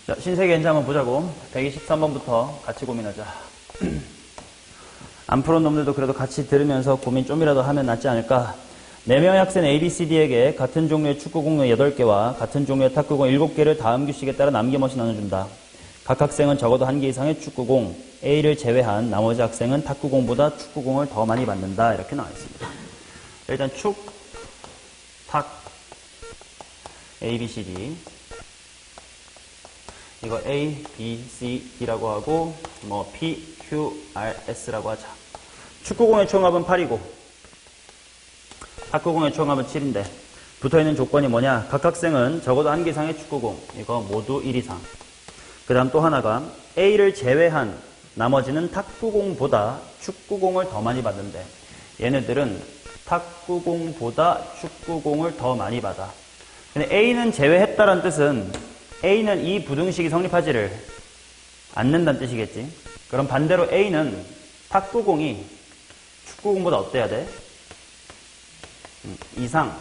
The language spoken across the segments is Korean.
자, 신세계 N자 한번 보자고. 123번부터 같이 고민하자. 안 푸는 놈들도 그래도 같이 들으면서 고민 좀이라도 하면 낫지 않을까. 4명의 학생 ABCD에게 같은 종류의 축구공 8개와 같은 종류의 탁구공 7개를 다음 규칙에 따라 남김없이 나눠준다. 각 학생은 적어도 1개 이상의 축구공 A를 제외한 나머지 학생은 탁구공보다 축구공을 더 많이 받는다. 이렇게 나와 있습니다. 일단 축, 탁, ABCD. 이거 A, B, C, D라고 하고 뭐 P, Q, R, S라고 하자. 축구공의 총합은 8이고 탁구공의 총합은 7인데 붙어있는 조건이 뭐냐? 각 학생은 적어도 1개 이상의 축구공, 이거 모두 1 이상. 그 다음 또 하나가 A를 제외한 나머지는 탁구공보다 축구공을 더 많이 받는데 얘네들은 탁구공보다 축구공을 더 많이 받아. 근데 A는 제외했다는 뜻은 A는 이 부등식이 성립하지를 않는다는 뜻이겠지. 그럼 반대로 A는 탁구공이 축구공보다 어때야 돼? 이상.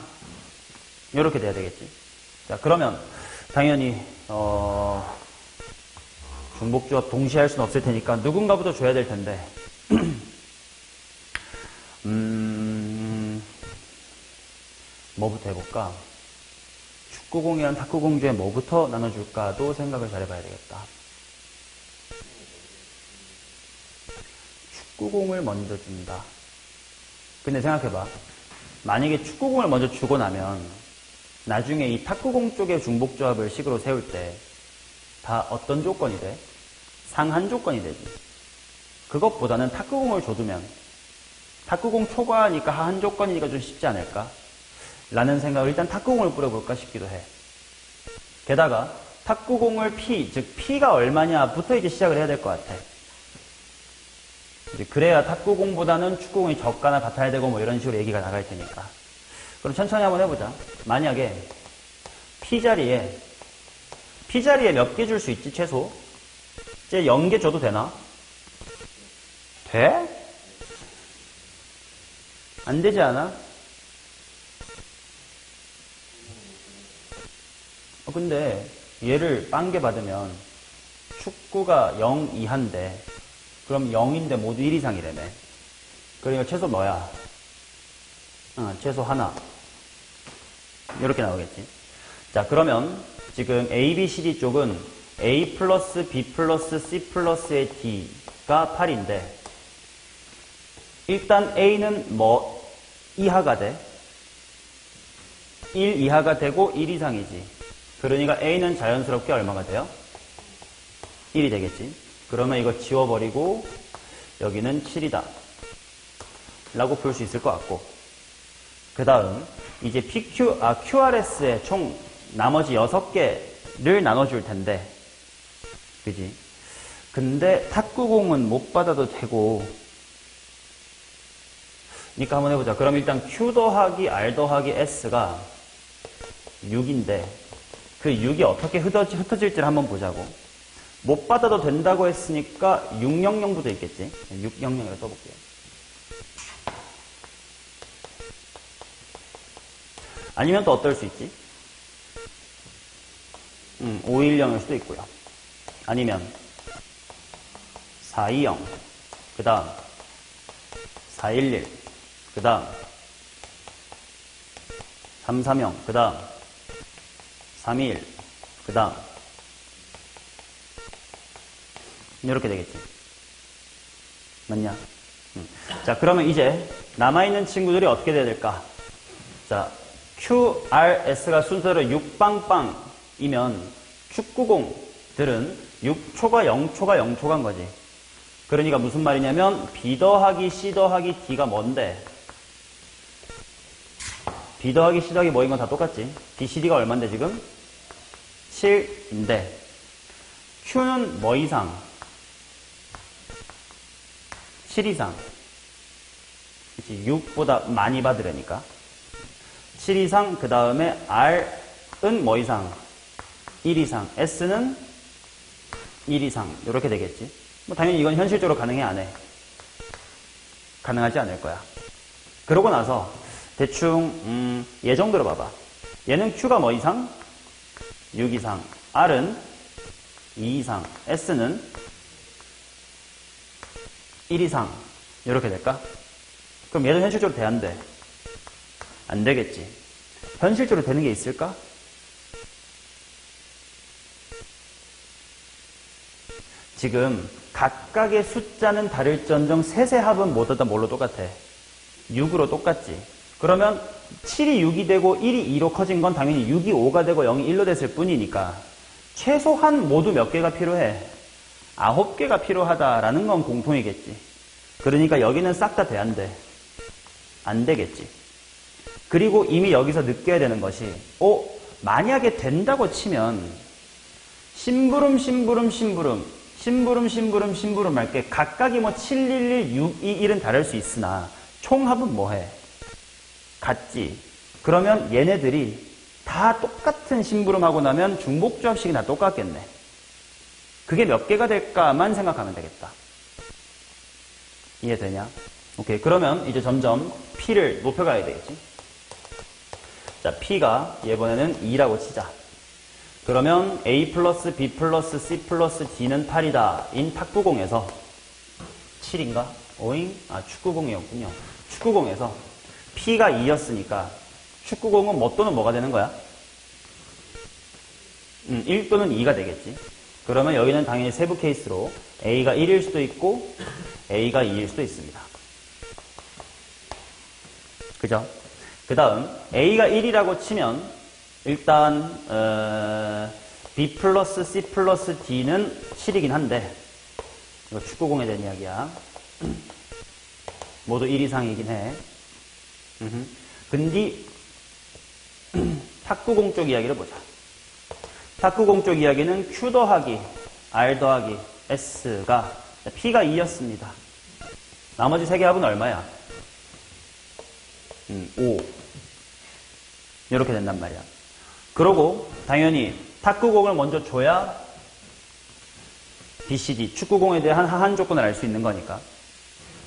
이렇게 돼야 되겠지. 자, 그러면 당연히 중복조합 동시에 할 수는 없을 테니까 누군가부터 줘야 될 텐데 뭐부터 해볼까? 축구공이랑 탁구공 중에 뭐부터 나눠줄까도 생각을 잘 해봐야 되겠다. 축구공을 먼저 준다. 근데 생각해봐. 만약에 축구공을 먼저 주고 나면 나중에 이 탁구공 쪽의 중복조합을 식으로 세울 때 다 어떤 조건이 돼? 상한 조건이 되지. 그것보다는 탁구공을 줘두면 탁구공 초과하니까 하한 조건이니까 좀 쉽지 않을까? 라는 생각을 일단 탁구공을 뿌려볼까 싶기도 해. 게다가 탁구공을 P, 즉 P가 얼마냐부터 이제 시작을 해야 될 것 같아. 이제 그래야 탁구공보다는 축구공이 적거나 같아야 되고 뭐 이런 식으로 얘기가 나갈 테니까. 그럼 천천히 한번 해보자. 만약에 P 자리에 몇 개 줄 수 있지 최소? 이제 0개 줘도 되나? 돼? 안 되지 않아? 근데 얘를 빵개 받으면 축구가 0 이하인데 그럼 0인데 모두 1 이상이라며. 그러니까 최소 뭐야? 최소 하나. 이렇게 나오겠지. 자, 그러면 지금 A, B, C, D 쪽은 A 플러스 B 플러스 C 플러스의 D가 8인데 일단 A는 뭐 이하가 돼? 1 이하가 되고 1 이상이지. 그러니까 A는 자연스럽게 얼마가 돼요? 1이 되겠지. 그러면 이거 지워버리고 여기는 7이다 라고 볼 수 있을 것 같고, 그 다음 이제 QRS의 총 나머지 6개를 나눠줄 텐데, 그지? 근데 탁구공은 못 받아도 되고, 그러니까 한번 해보자. 그럼 일단 Q 더하기 R 더하기 S가 6인데 그 6이 어떻게 흩어질지를 한번 보자고. 못 받아도 된다고 했으니까 600부터 있겠지. 600이라고 써볼게요. 아니면 또 어떨 수 있지? 510일 수도 있고요. 아니면 420, 그 다음 411, 그 다음 330, 그 다음 321, 그 다음 이렇게 되겠지. 맞냐? 자, 그러면 이제 남아있는 친구들이 어떻게 돼야 될까? 자, QRS가 순서로 6빵빵이면 축구공들은 6초가 0초가 0초간 거지. 그러니까 무슨 말이냐면 B 더하기 C 더하기 D가 뭔데? B 더하기 C 더하기 뭐인 건 다 똑같지. B, C, D가 얼만데 지금? 7인데 Q는 뭐 이상? 7 이상. 그치? 6보다 많이 받으려니까. 7 이상, 그 다음에 R은 뭐 이상? 1 이상. S는 1 이상. 이렇게 되겠지. 뭐 당연히 이건 현실적으로 가능해, 안 해? 가능하지 않을 거야. 그러고 나서 대충 얘 정도로 봐봐. 얘는 Q가 뭐 이상? 6 이상. R은 2 이상, S는 1 이상 이렇게 될까? 그럼 얘는 현실적으로 돼, 안 돼? 안 되겠지. 현실적으로 되는 게 있을까? 지금 각각의 숫자는 다를지언정 셋의 합은 뭐다 뭘로 똑같아? 6으로 똑같지. 그러면 7이 6이 되고 1이 2로 커진 건 당연히 6이 5가 되고 0이 1로 됐을 뿐이니까 최소한 모두 몇 개가 필요해? 9개가 필요하다라는 건 공통이겠지. 그러니까 여기는 싹 다 돼, 안 돼? 안 되겠지. 그리고 이미 여기서 느껴야 되는 것이 만약에 된다고 치면 심부름 할게 각각이 뭐 711, 621은 다를 수 있으나 총합은 뭐해? 같지. 그러면 얘네들이 다 똑같은 심부름하고 나면 중복조합식이 다 똑같겠네. 그게 몇 개가 될까만 생각하면 되겠다. 이해되냐? 오케이. 그러면 이제 점점 P를 높여가야 되겠지. 자, P가 이번에는 2라고 치자. 그러면 A 플러스 B 플러스 C 플러스 D는 8이다. 인 탁구공에서 7인가? 오잉? 축구공이었군요. 축구공에서 P가 2였으니까 축구공은 뭐 또는 뭐가 되는 거야? 1 또는 2가 되겠지. 그러면 여기는 당연히 세부 케이스로 A가 1일 수도 있고 A가 2일 수도 있습니다. 그죠? 그 다음 A가 1이라고 치면 일단 B 플러스 C 플러스 D는 7이긴 한데 이거 축구공에 대한 이야기야. 모두 1 이상이긴 해. 근데 탁구공 쪽 이야기를 보자. 탁구공 쪽 이야기는 Q 더하기 R 더하기 S가 P가 2였습니다. 나머지 3개 합은 얼마야? 5. 이렇게 된단 말이야. 그러고 당연히 탁구공을 먼저 줘야 BCD, 축구공에 대한 하한 조건을 알 수 있는 거니까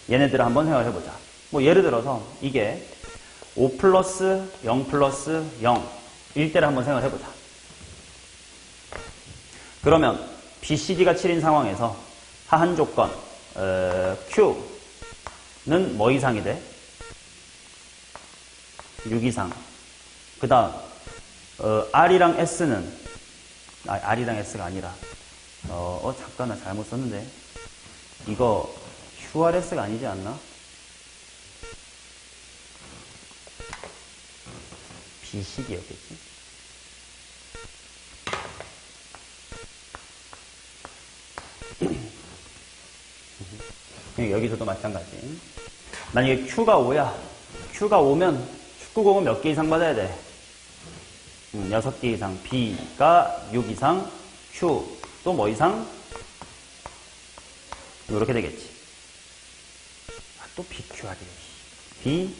얘네들을 한번 생각을 해보자. 뭐 예를 들어서 이게 5 플러스 0 플러스 0일 때를 한번 생각을 해보자. 그러면 BCD가 7인 상황에서 하한 조건 Q는 뭐 이상이 돼? 6 이상. 그 다음 R이랑 S는 R이랑 S가 아니라 잠깐 나 잘못 썼는데 이거 QRS가 아니지 않나? BCD였겠지? 여기서도 마찬가지. 만약에 Q가 5야. Q가 5면 축구공은 몇 개 이상 받아야 돼? 6개 이상. B가 6 이상. Q 또 뭐 이상? 이렇게 되겠지. 또 BQR이. B,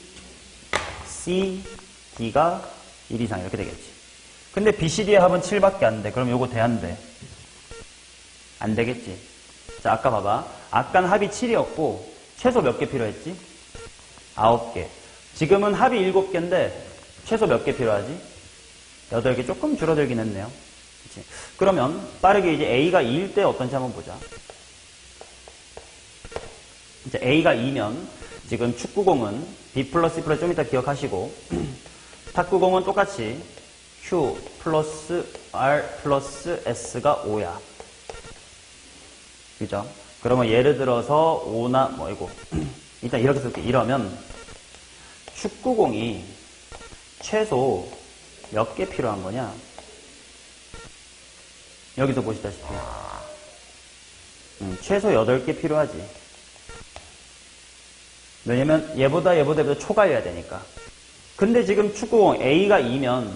C, D가 1 이상 이렇게 되겠지. 근데 BCD의 합은 7밖에 안 돼. 그럼 요거 돼, 안 돼? 안 되겠지. 자, 아까 봐봐. 아까는 합이 7이었고 최소 몇 개 필요했지? 9개. 지금은 합이 7개인데 최소 몇 개 필요하지? 8개. 조금 줄어들긴 했네요. 그치? 그러면 빠르게 이제 A가 2일 때 어떤지 한번 보자. 이제 A가 2면 지금 축구공은 B 플러스 C 플러스 좀 이따 기억하시고 탁구공은 똑같이 Q 플러스 R 플러스 S가 5야. 그죠? 그러면 예를 들어서 5나 이거 일단 이렇게 쓸게. 이러면 축구공이 최소 몇 개 필요한 거냐? 여기서 보시다시피 최소 8개 필요하지. 왜냐면 얘보다 초과해야 되니까. 근데 지금 축구공 A가 2면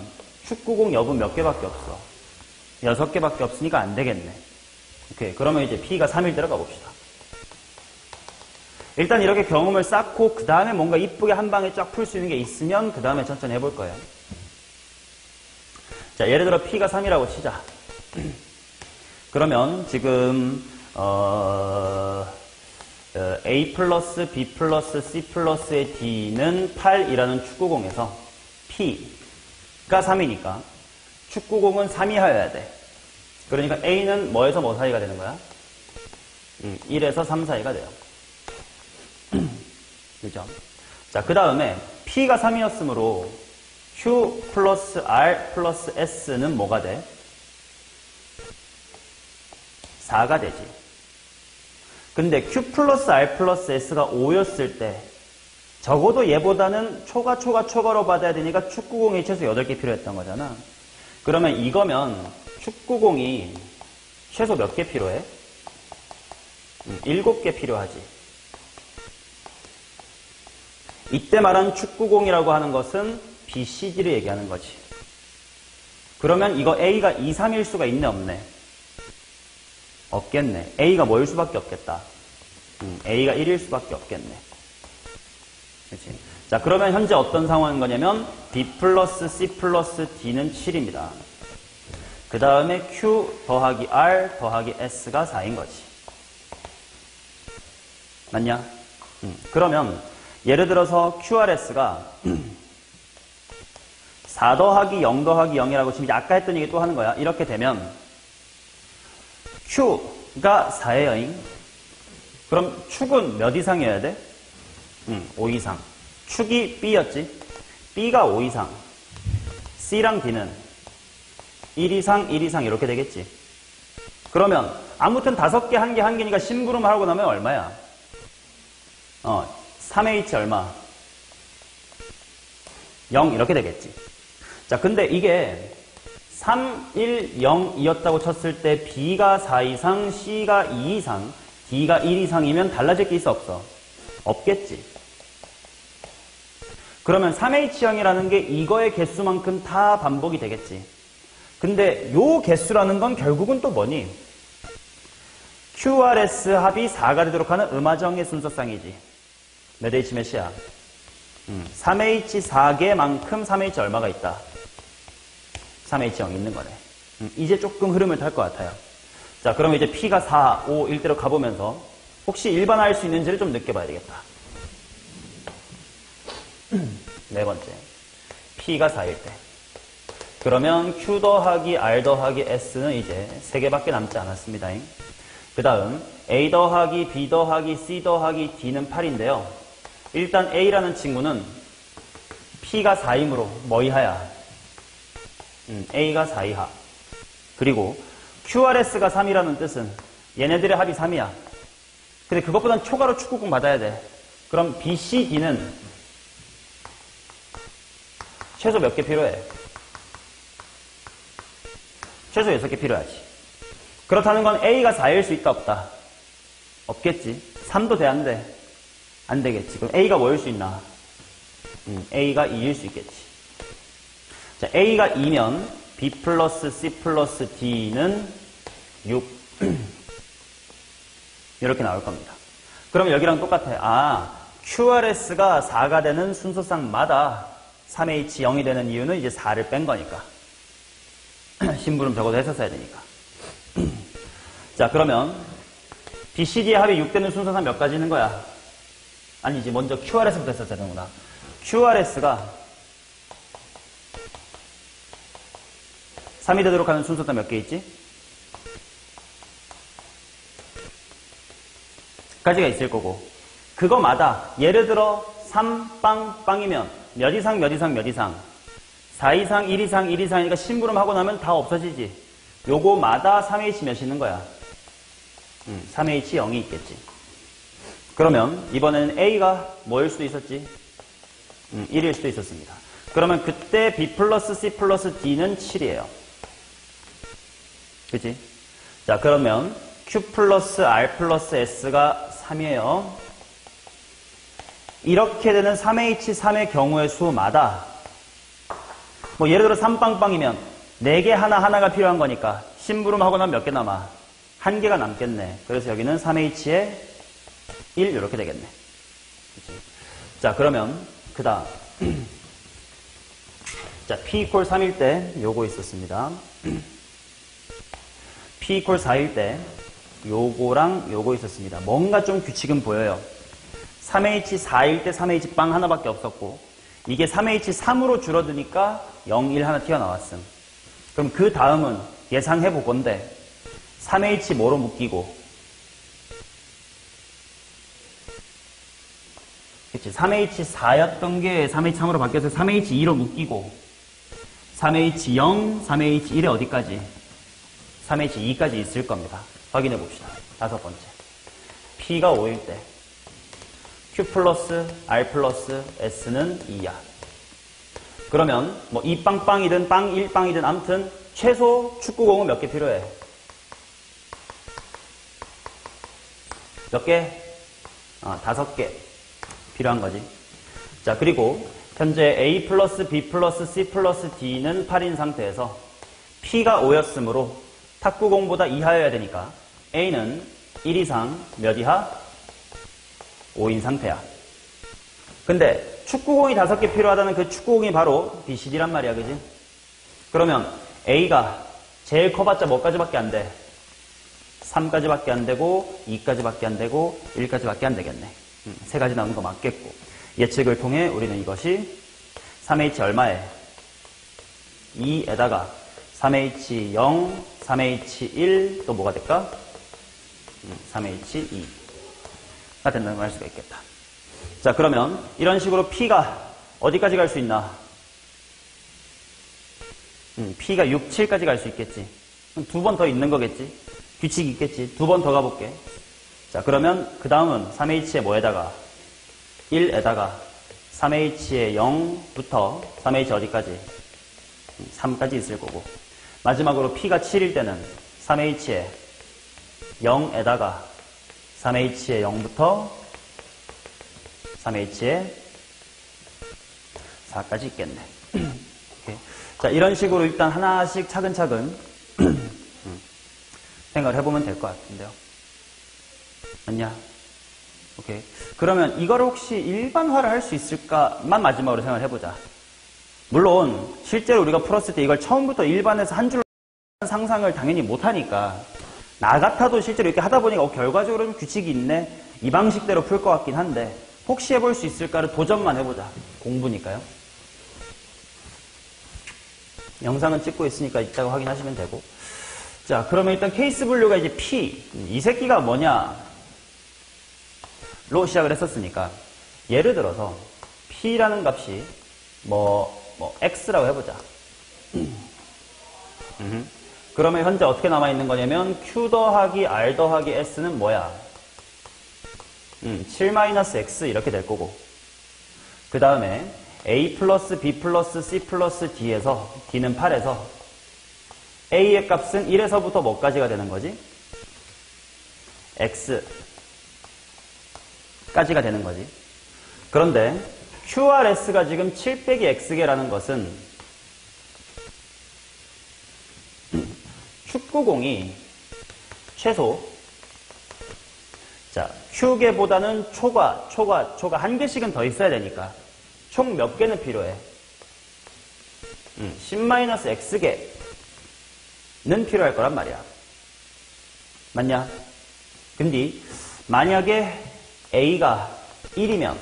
축구공 여분 몇 개밖에 없어? 6개밖에 없으니까 안 되겠네. 오케이. 그러면 이제 P가 3일 들어가 봅시다. 일단 이렇게 경험을 쌓고 그 다음에 뭔가 이쁘게 한 방에 쫙 풀 수 있는 게 있으면 그 다음에 천천히 해볼 거예요. 자, 예를 들어 P가 3이라고 치자. 그러면 지금 A 플러스 B 플러스 C 플러스의 D는 8이라는 축구공에서 P가 3이니까 축구공은 3이 하여야 돼. 그러니까 A는 뭐에서 뭐 사이가 되는 거야? 1에서 3 사이가 돼요. 그죠? 자, 그 다음에 P가 3이었으므로 Q 플러스 R 플러스 S는 뭐가 돼? 4가 되지. 근데 Q 플러스 R 플러스 S가 5였을 때 적어도 얘보다는 초가로 받아야 되니까 축구공이 최소 8개 필요했던 거잖아. 그러면 이거면 축구공이 최소 몇 개 필요해? 7개 필요하지. 이때 말한 축구공이라고 하는 것은 BCD를 얘기하는 거지. 그러면 이거 A가 2, 3일 수가 있네, 없네? 없겠네. A가 뭐일 수밖에 없겠다. A가 1일 수밖에 없겠네. 그치? 자, 그러면 현재 어떤 상황인 거냐면 B 플러스 C 플러스 D는 7입니다. 그 다음에 Q 더하기 R 더하기 S가 4인 거지. 맞냐? 그러면 예를 들어서 QRS가 4 더하기 0 더하기 0이라고 지금 아까 했던 얘기 또 하는 거야. 이렇게 되면 Q가 4예요. 그럼 축은 몇 이상이어야 돼? 5 이상. 축이 B였지? B가 5 이상. C랑 D는 1 이상, 1 이상 이렇게 되겠지. 그러면 아무튼 5개, 1개, 1개니까 심부름을 하고 나면 얼마야? 3H 얼마? 0 이렇게 되겠지. 자, 근데 이게 3, 1, 0이었다고 쳤을 때 B가 4 이상, C가 2 이상, D가 1 이상이면 달라질 게 있어 없어? 없겠지. 그러면 3H형이라는 게 이거의 개수만큼 다 반복이 되겠지. 근데 요 개수라는 건 결국은 또 뭐니? QRS 합이 4가 되도록 하는 음화정의 순서쌍이지. 몇 H 몇이야? 3H 4개만큼 3H 얼마가 있다? 3H 0이 있는 거네. 이제 조금 흐름을 탈 것 같아요. 자, 그러면 이제 P가 4, 5, 1대로 가보면서 혹시 일반화할 수 있는지를 좀 느껴봐야 되겠다. 네 번째. P가 4일 때. 그러면 Q 더하기 R 더하기 S는 이제 3개밖에 남지 않았습니다. 그 다음 A 더하기 B 더하기 C 더하기 D는 8인데요. 일단 A라는 친구는 P가 4이므로 뭐 이하야? A가 4 이하. 그리고 QRS가 3이라는 뜻은 얘네들의 합이 3이야. 근데 그것보단 초과로 축구공 받아야 돼. 그럼 BCD는 최소 몇 개 필요해? 최소 6개 필요하지. 그렇다는 건 A가 4일 수 있다 없다? 없겠지. 3도 돼 안 돼? 안 되겠지. 그럼 A가 뭐일 수 있나? A가 2일 수 있겠지. 자, A가 2면 B 플러스 C 플러스 D는 6 이렇게 나올 겁니다. 그러면 여기랑 똑같아. QRS가 4가 되는 순서쌍마다 3H 0이 되는 이유는 이제 4를 뺀 거니까. 심부름 적어도 했었어야 되니까. 자, 그러면 BCD의 합이 6 되는 순서상 몇 가지 있는 거야? 아니지, 먼저 QRS부터 했었어야 되는구나. QRS가 3이 되도록 하는 순서상 몇 개 있지? 가지가 있을 거고. 그거마다 예를 들어 3빵빵이면 몇 이상 몇 이상 몇 이상 4 이상 1 이상 1 이상이니까 심부름 하고 나면 다 없어지지. 요거마다 3H 몇이 있는 거야? 3H 0이 있겠지. 그러면 이번에는 A가 뭐일 수도 있었지? 1일 수도 있었습니다. 그러면 그때 B 플러스 C 플러스 D는 7이에요. 그치? 자, 그러면 Q 플러스 R 플러스 S가 3이에요. 이렇게 되는 3H3의 경우의 수마다 뭐 예를 들어 3빵빵이면 4개 하나가 필요한 거니까 심부름 하고 나면 몇 개 남아? 1개가 남겠네. 그래서 여기는 3H에 1 이렇게 되겠네. 그치? 자, 그러면 그 다음 자, P 이퀄 3일 때 요거 있었습니다. P 이퀄 4일 때 요거랑 요거 있었습니다. 뭔가 좀 규칙은 보여요. 3H 4일 때 3H 빵 하나밖에 없었고 이게 3H 3으로 줄어드니까 0, 1 하나 튀어나왔음. 그럼 그 다음은 예상해 보건데 3H 뭐로 묶이고 그치 3H4였던 게 3H3으로 바뀌어서 3H2로 묶이고 3H0, 3H1에 어디까지? 3H2까지 있을 겁니다. 확인해 봅시다. 다섯 번째. P가 5일 때 Q 플러스 R 플러스 S는 2야. 그러면 뭐 2빵빵이든 빵 1빵이든 아무튼 최소 축구공은 몇 개 필요해? 몇 개? 5개 필요한 거지. 자, 그리고 현재 A 플러스 B 플러스 C 플러스 D는 8인 상태에서 P가 5였으므로 탁구공보다 이하여야 되니까 A는 1 이상 몇 이하? 5인 상태야. 근데 축구공이 5개 필요하다는 그 축구공이 바로 BCD란 말이야, 그지? 그러면 A가 제일 커봤자 뭐까지밖에 안 돼? 3까지밖에 안 되고 2까지밖에 안 되고 1까지밖에 안 되겠네. 세 가지 나오는 거 맞겠고. 예측을 통해 우리는 이것이 3H 얼마에? 2에다가 3H0, 3H1 또 뭐가 될까? 3H2가 된다는 걸 알 수가 있겠다. 자, 그러면 이런 식으로 P가 어디까지 갈 수 있나? P가 6, 7까지 갈 수 있겠지. 2번 더 있는 거겠지. 규칙이 있겠지. 2번 더 가볼게. 자, 그러면 그 다음은 3H에 뭐에다가 1에다가 3H의 0부터 3H 어디까지? 3까지 있을 거고. 마지막으로 P가 7일 때는 3H에 0에다가 3H의 0부터 3H의 4까지 있겠네. 자, 이런 식으로 일단 하나씩 차근차근 생각을 해보면 될 것 같은데요. 맞냐? 오케이. 그러면 이걸 혹시 일반화를 할 수 있을까만 마지막으로 생각을 해보자. 물론 실제로 우리가 풀었을 때 이걸 처음부터 일반에서 한 줄로 상상을 당연히 못하니까 나 같아도 실제로 이렇게 하다 보니까 결과적으로는 규칙이 있네. 이 방식대로 풀 것 같긴 한데 혹시 해볼 수 있을까를 도전만 해보자. 공부니까요. 영상은 찍고 있으니까 이따가 확인하시면 되고. 자, 그러면 일단 케이스 분류가 이제 P. 이 새끼가 뭐냐? 로 시작을 했었으니까. 예를 들어서 P라는 값이 X라고 해보자. 그러면 현재 어떻게 남아있는 거냐면 Q 더하기 R 더하기 S는 뭐야? 7-X 이렇게 될 거고. 그 다음에 A 플러스 B 플러스 C 플러스 D에서 D는 8에서 A의 값은 1에서부터 뭐까지가 되는 거지? X까지가 되는 거지. 그런데 QRS가 지금 7 빼기 X개라는 것은 축구공이 최소 자 Q개보다는 초가 한 개씩은 더 있어야 되니까 총 몇 개는 필요해? 10-X개는 필요할 거란 말이야. 맞냐? 근데 만약에 A가 1이면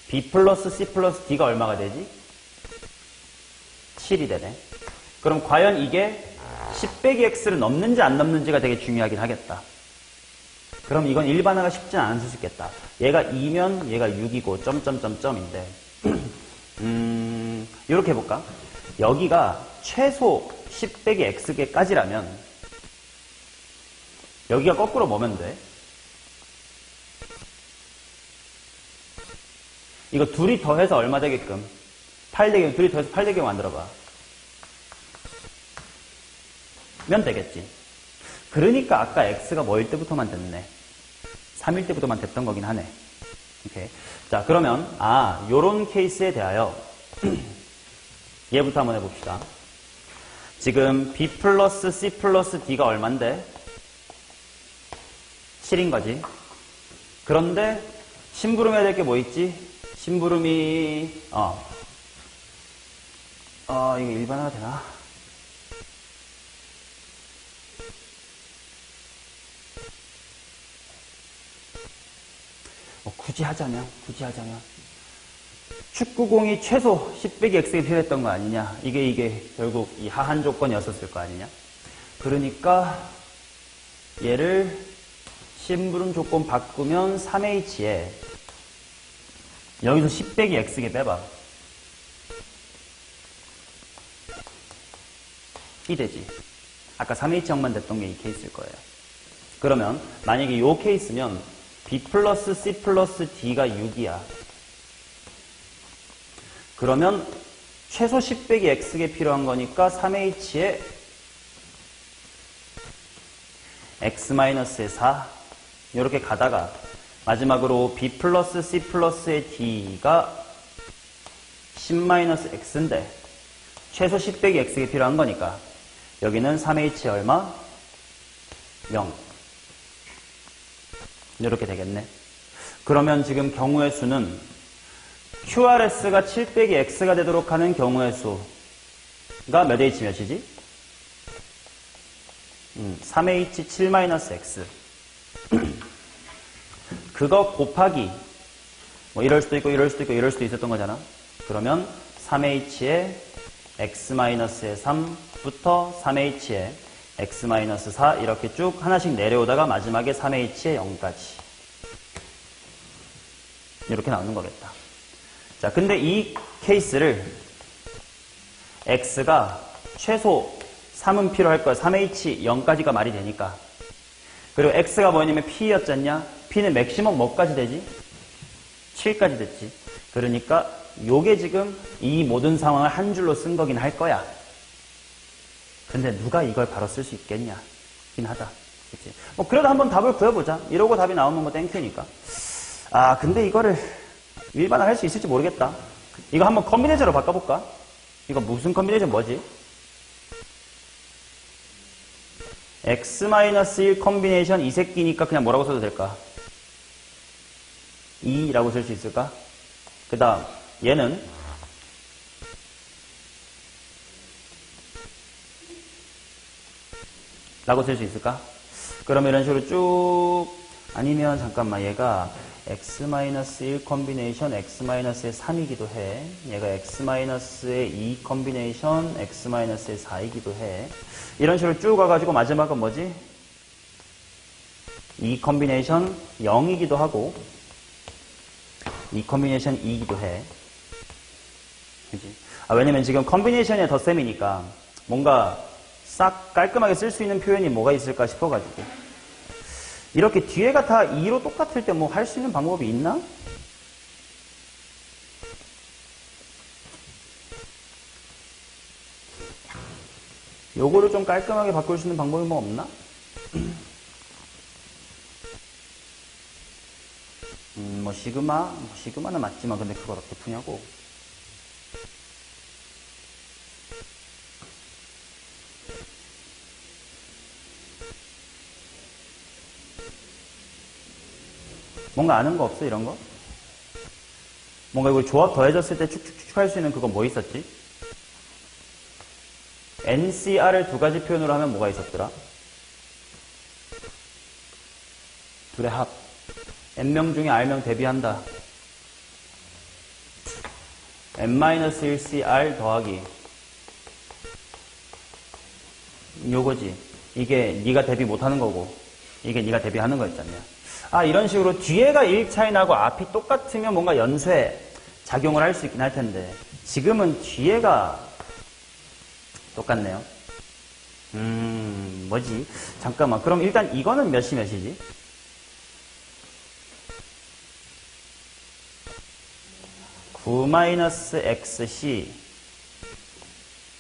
B 플러스 C 플러스 D가 얼마가 되지? 7이 되네. 그럼 과연 이게 10 빼기 X를 넘는지 안 넘는지가 되게 중요하긴 하겠다. 그럼 이건 일반화가 쉽지 않을 수 있겠다. 얘가 2면 얘가 6이고 점점점점인데 이렇게 해볼까? 여기가 최소 10 빼기 X개까지라면 여기가 거꾸로 뭐면 돼? 이거 둘이 더해서 얼마 되게끔? 8대경, 둘이 더해서 8대경 만들어봐. 면 되겠지. 그러니까 아까 X가 뭐일 때부터만 됐네. 3일 때부터만 됐던 거긴 하네. 오케이. 자, 그러면, 요런 케이스에 대하여, 얘부터 한번 해봅시다. 지금 B 플러스 C 플러스 D가 얼만데? 7인 거지. 그런데, 심부름해야 될 게 뭐 있지? 심부름이, 이거 일반화가 되나? 굳이 하자면 축구공이 최소 10 빼기 x가 필요했던 거 아니냐. 이게 결국 이 하한 조건이었을 거 아니냐. 그러니까 얘를 심부름 조건 바꾸면 3h에 여기서 10 빼기 x게 빼봐. 이 되지. 아까 3h형만 됐던 게 이 케이스일 거예요. 그러면 만약에 이 케이스면 b 플러스 c 플러스 d가 6이야. 그러면 최소 10 빼기 x게 필요한 거니까 3h에 x-의 4 이렇게 가다가 마지막으로 b 플러스 c 플러스의 d가 10-x인데 최소 10 빼기 x게 필요한 거니까 여기는 3h의 얼마? 0 이렇게 되겠네. 그러면 지금 경우의 수는 QRS가 7 빼기 X가 되도록 하는 경우의 수가 몇 H 몇이지? 3H 7-X 그거 곱하기 뭐 이럴 수도 있고 이럴 수도 있고 이럴 수도 있었던 거잖아. 그러면 3H의 X-의 3부터 3H의 X-4 이렇게 쭉 하나씩 내려오다가 마지막에 3H의 0까지 이렇게 나오는 거겠다. 자, 근데 이 케이스를 X가 최소 3은 필요할 거야. 3H 0까지가 말이 되니까. 그리고 X가 뭐냐면 P였잖냐? P는 맥시멈 뭐까지 되지? 7까지 됐지. 그러니까 요게 지금 이 모든 상황을 한 줄로 쓴 거긴 할 거야. 근데 누가 이걸 바로 쓸 수 있겠냐? 긴 하다. 그치? 뭐 그래도 한번 답을 구해보자. 이러고 답이 나오면 뭐 땡큐니까. 아, 근데 이거를 일반화할 수 있을지 모르겠다. 이거 한번 컨비네이션으로 바꿔볼까? 이거 무슨 컨비네이션 뭐지? x-1 컨비네이션 이 새끼니까 그냥 뭐라고 써도 될까? 2라고 쓸 수 있을까? 그 다음 얘는 라고 쓸 수 있을까? 그러면 이런 식으로 쭉 아니면 잠깐만 얘가 x-1 컨비네이션 x-의 3이기도 해. 얘가 x-의 2 컨비네이션 x-의 4이기도 해. 이런 식으로 쭉 와가지고 마지막은 뭐지? 2 컨비네이션 0이기도 하고 2 컨비네이션 2이기도 해. 그치? 아, 왜냐면 지금 컨비네이션의 덧셈이니까 뭔가 싹 깔끔하게 쓸 수 있는 표현이 뭐가 있을까 싶어가지고 이렇게 뒤에가 다 2로 똑같을 때 뭐 할 수 있는 방법이 있나? 요거를 좀 깔끔하게 바꿀 수 있는 방법이 뭐 없나? 뭐 시그마는 맞지만 근데 그걸 어떻게 푸냐고. 뭔가 아는 거 없어 이런 거? 뭔가 이거 조합 더해졌을 때 축축축 할 수 있는 그거 뭐 있었지? NCR을 두 가지 표현으로 하면 뭐가 있었더라? 둘의 합. N명 중에 R명 대비한다. N-1CR 더하기. 요거지. 이게 네가 대비 못하는 거고 이게 네가 대비하는 거였잖냐. 아, 이런 식으로 뒤에가 1 차이 나고 앞이 똑같으면 뭔가 연쇄 작용을 할 수 있긴 할 텐데 지금은 뒤에가 똑같네요. 뭐지? 잠깐만. 그럼 일단 이거는 몇이 몇이지? (9-xc)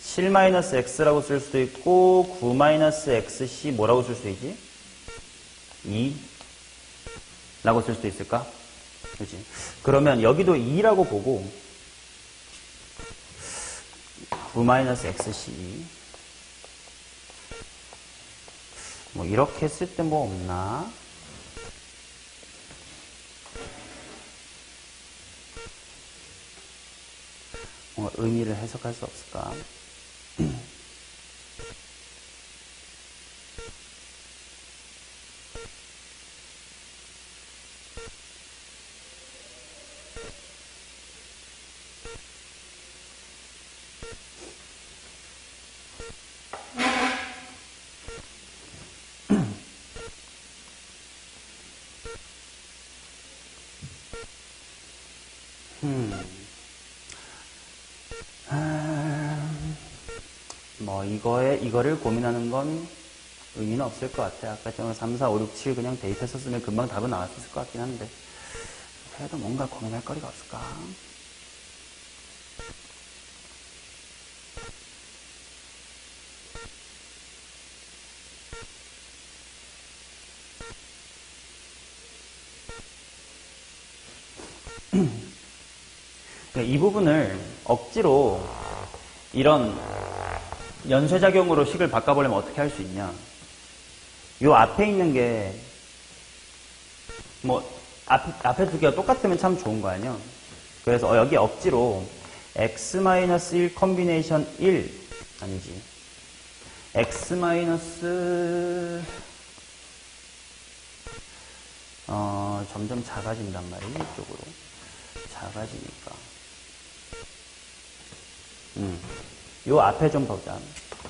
7-x라고 쓸 수도 있고 9-xc 뭐라고 쓸 수 있지? 2 라고 쓸 수도 있을까? 그렇지? 그러면 여기도 2라고 보고 9-xc 뭐 이렇게 했을 때 뭐 없나? 뭔가 의미를 해석할 수 없을까? 이거를 고민하는 건 의미는 없을 것 같아요. 아까 저는 3, 4, 5, 6, 7 그냥 대입했었으면 금방 답은 나왔을 것 같긴 한데. 그래도 뭔가 고민할 거리가 없을까? 이 부분을 억지로 이런 연쇄작용으로 식을 바꿔보려면 어떻게 할 수 있냐. 요 앞에 있는 게, 앞에 두 개가 똑같으면 참 좋은 거 아니야. 그래서 여기 억지로 x-1 컨비네이션 1, 아니지. x- 점점 작아진단 말이야, 이쪽으로. 작아지니까. 요 앞에 좀 보자.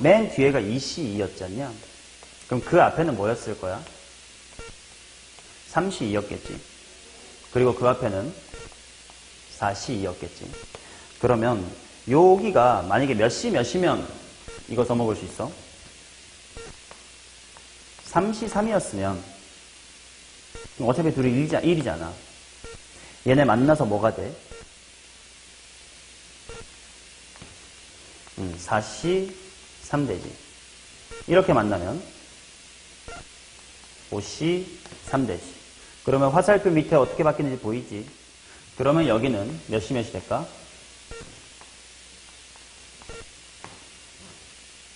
맨 뒤에가 2C2였잖냐? 그럼 그 앞에는 뭐였을 거야? 3C2였겠지. 그리고 그 앞에는 4C2였겠지. 그러면 여기가 만약에 몇 C 몇이면 이거 써먹을 수 있어? 3C3이었으면 어차피 둘이 1이잖아. 얘네 만나서 뭐가 돼? 4C3 되지. 이렇게 만나면 5C3 되지. 그러면 화살표 밑에 어떻게 바뀌는지 보이지? 그러면 여기는 몇 C 몇이 될까?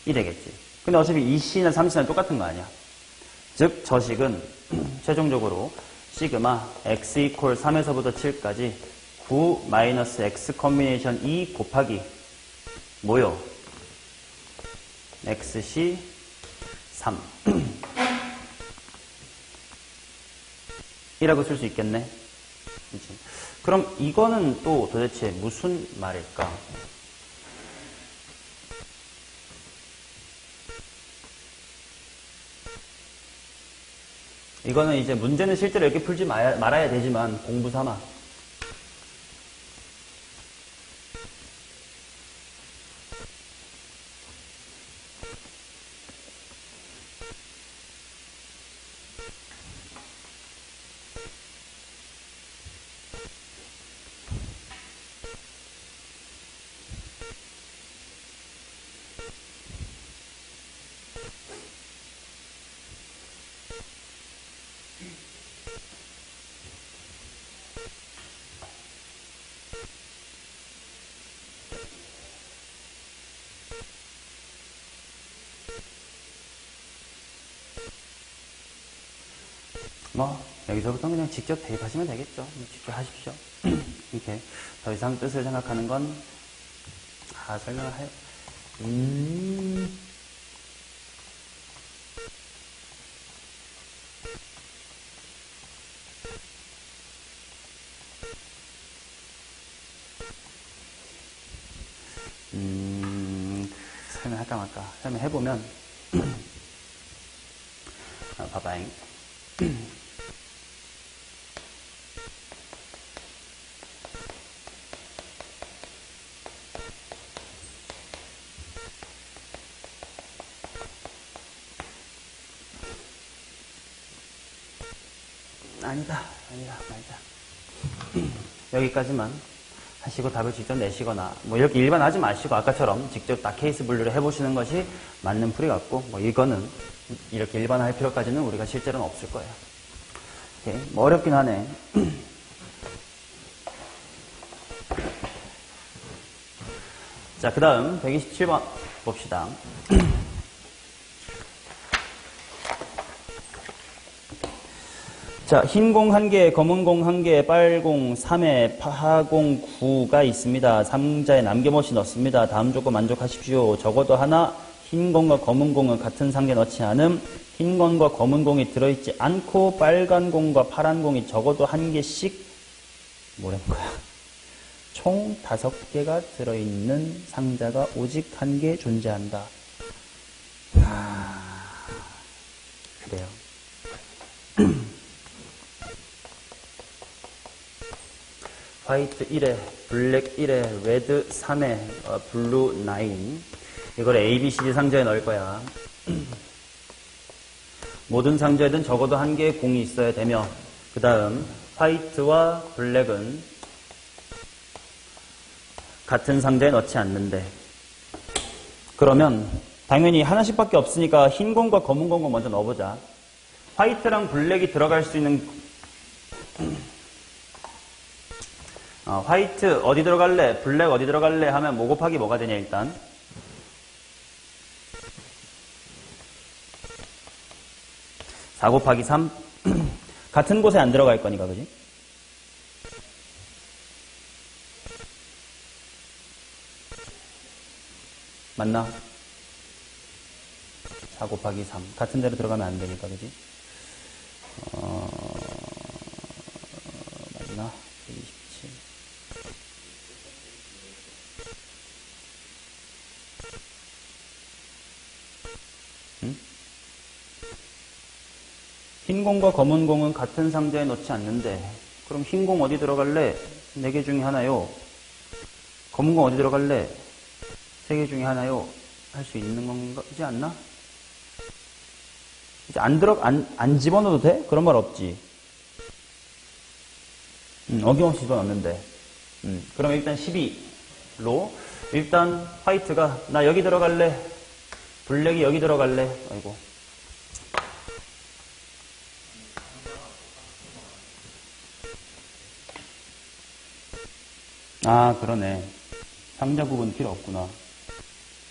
2 되겠지. 근데 어차피 2C나 3C는 똑같은 거 아니야. 즉 저식은 최종적으로 시그마 x 이퀄 3에서부터 7까지 9 마이너스 x 컨비네이션 2 곱하기 뭐요? xc 3 이라고 쓸 수 있겠네. 그치? 그럼 이거는 또 도대체 무슨 말일까? 이거는 이제 문제는 실제로 이렇게 풀지 말아야 되지만 공부 삼아. 여기서부터는 그냥 직접 대입하시면 되겠죠. 직접 하십시오. 이렇게 더 이상 뜻을 생각하는 건 설명을 해. 설명할까 말까. 설명해보면 봐봐잉. 아니다 말자. 여기까지만 하시고 답을 직접 내시거나 이렇게 일반 하지 마시고 아까처럼 직접 딱 케이스 분류를 해보시는 것이 맞는 풀이 같고 이거는 이렇게 일반화할 필요까지는 우리가 실제로는 없을 거예요. 오케이. 어렵긴 하네. 자, 그 다음 127번 봅시다. 자, 흰 공 1개, 검은 공 1개, 빨공 3회, 파공 9가 있습니다. 상자에 남김없이 넣습니다. 다음 조건 만족하십시오. 적어도 하나, 흰 공과 검은 공은 같은 상자에 넣지 않음. 흰 공과 검은 공이 들어있지 않고 빨간 공과 파란 공이 적어도 1개씩 뭐라는 거야? 총 5개가 들어있는 상자가 오직 1개 존재한다. 그래요. 화이트 1회, 블랙 1회, 레드 3회, 블루 9. 이걸 A, B, C, D 상자에 넣을 거야. 모든 상자에는 적어도 한 개의 공이 있어야 되며, 그 다음 화이트와 블랙은 같은 상자에 넣지 않는데, 그러면 당연히 하나씩밖에 없으니까 흰 공과 검은 공을 먼저 넣어보자. 화이트랑 블랙이 들어갈 수 있는 화이트 어디 들어갈래? 블랙 어디 들어갈래? 하면 뭐 곱하기 뭐가 되냐 일단. 4 곱하기 3 같은 곳에 안 들어갈 거니까 그지? 맞나? 4 곱하기 3 같은 데로 들어가면 안 되니까 그지? 맞나? 127 응? 흰 공과 검은 공은 같은 상자에 넣지 않는데, 그럼 흰 공 어디 들어갈래? 4개 중에 하나요. 검은 공 어디 들어갈래? 3개 중에 하나요. 할 수 있는 거지 않나? 이제 안 집어넣어도 돼? 그런 말 없지. 어김없이 집어넣는데. 그럼 일단 12로, 일단 화이트가, 나 여기 들어갈래? 블랙이 여기 들어갈래? 아이고. 아, 그러네. 상자 부분 필요 없구나.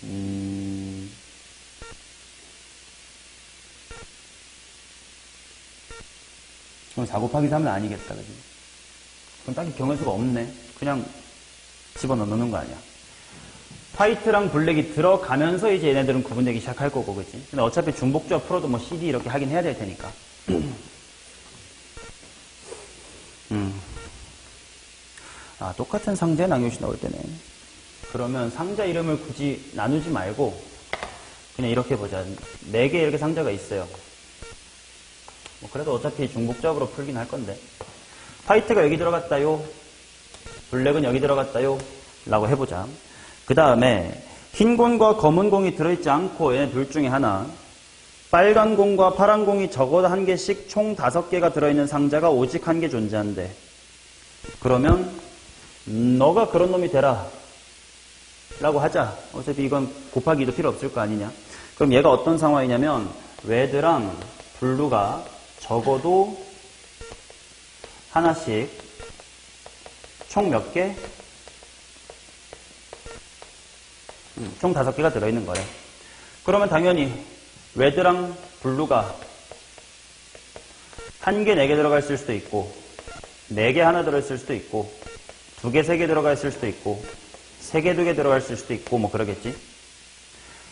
그럼 4 곱하기 3은 아니겠다, 그지? 그럼 딱히 경우수가 없네. 그냥 집어넣는 거 아니야. 화이트랑 블랙이 들어가면서 이제 얘네들은 구분되기 시작할 거고, 그지? 근데 어차피 중복조합 풀어도 뭐 CD 이렇게 하긴 해야 될 테니까. 똑같은 상자에 낭요시 나올 때네. 그러면 상자 이름을 굳이 나누지 말고 그냥 이렇게 보자. 4개 이렇게 상자가 있어요. 뭐 그래도 어차피 중복조합으로 풀긴 할 건데. 화이트가 여기 들어갔다요. 블랙은 여기 들어갔다요. 라고 해보자. 그 다음에 흰 공과 검은 공이 들어있지 않고 얘네 둘 중에 하나, 빨간 공과 파란 공이 적어도 1개씩 총 5개가 들어있는 상자가 오직 1개 존재한대. 그러면 너가 그런 놈이 되라 라고 하자. 어차피 이건 곱하기도 필요 없을 거 아니냐. 그럼 얘가 어떤 상황이냐면 레드랑 블루가 적어도 하나씩 총 몇 개? 총 5개가 들어있는 거래. 그러면 당연히 레드랑 블루가 1개, 4개 들어가 있을 수도 있고, 4개 하나 들어있을 수도 있고, 2개, 3개 들어가 있을 수도 있고, 3개, 2개 들어가 있을 수도 있고, 뭐 그러겠지.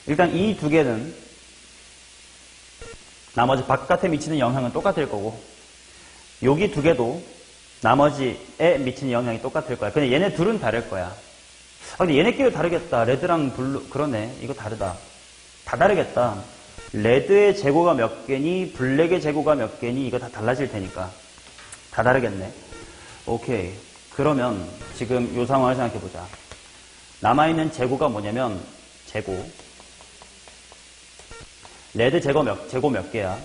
일단 이 2개는 나머지 바깥에 미치는 영향은 똑같을 거고, 여기 2개도 나머지에 미치는 영향이 똑같을 거야. 근데 얘네 둘은 다를 거야. 근데 얘네끼리 다르겠다. 레드랑 블루, 그러네. 이거 다르다. 다 다르겠다. 레드의 재고가 몇 개니, 블랙의 재고가 몇 개니, 이거 다 달라질 테니까. 다 다르겠네. 오케이. 그러면 지금 이 상황을 생각해보자. 남아있는 재고가 뭐냐면, 재고. 레드 재고 몇 개야?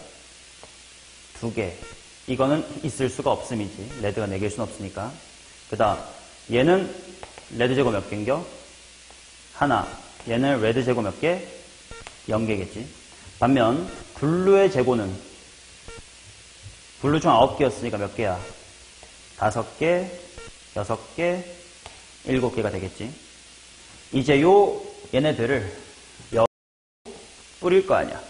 2개. 이거는 있을 수가 없음이지. 레드가 4개일 수는 없으니까. 그 다음, 얘는 레드 재고 몇 개인겨? 하나. 얘는 레드 재고 몇 개? 0개겠지. 반면 블루의 재고는 블루 총 9개였으니까 몇 개야? 5개, 6개, 7개가 되겠지. 이제 얘네들을 뿌릴 거 아니야.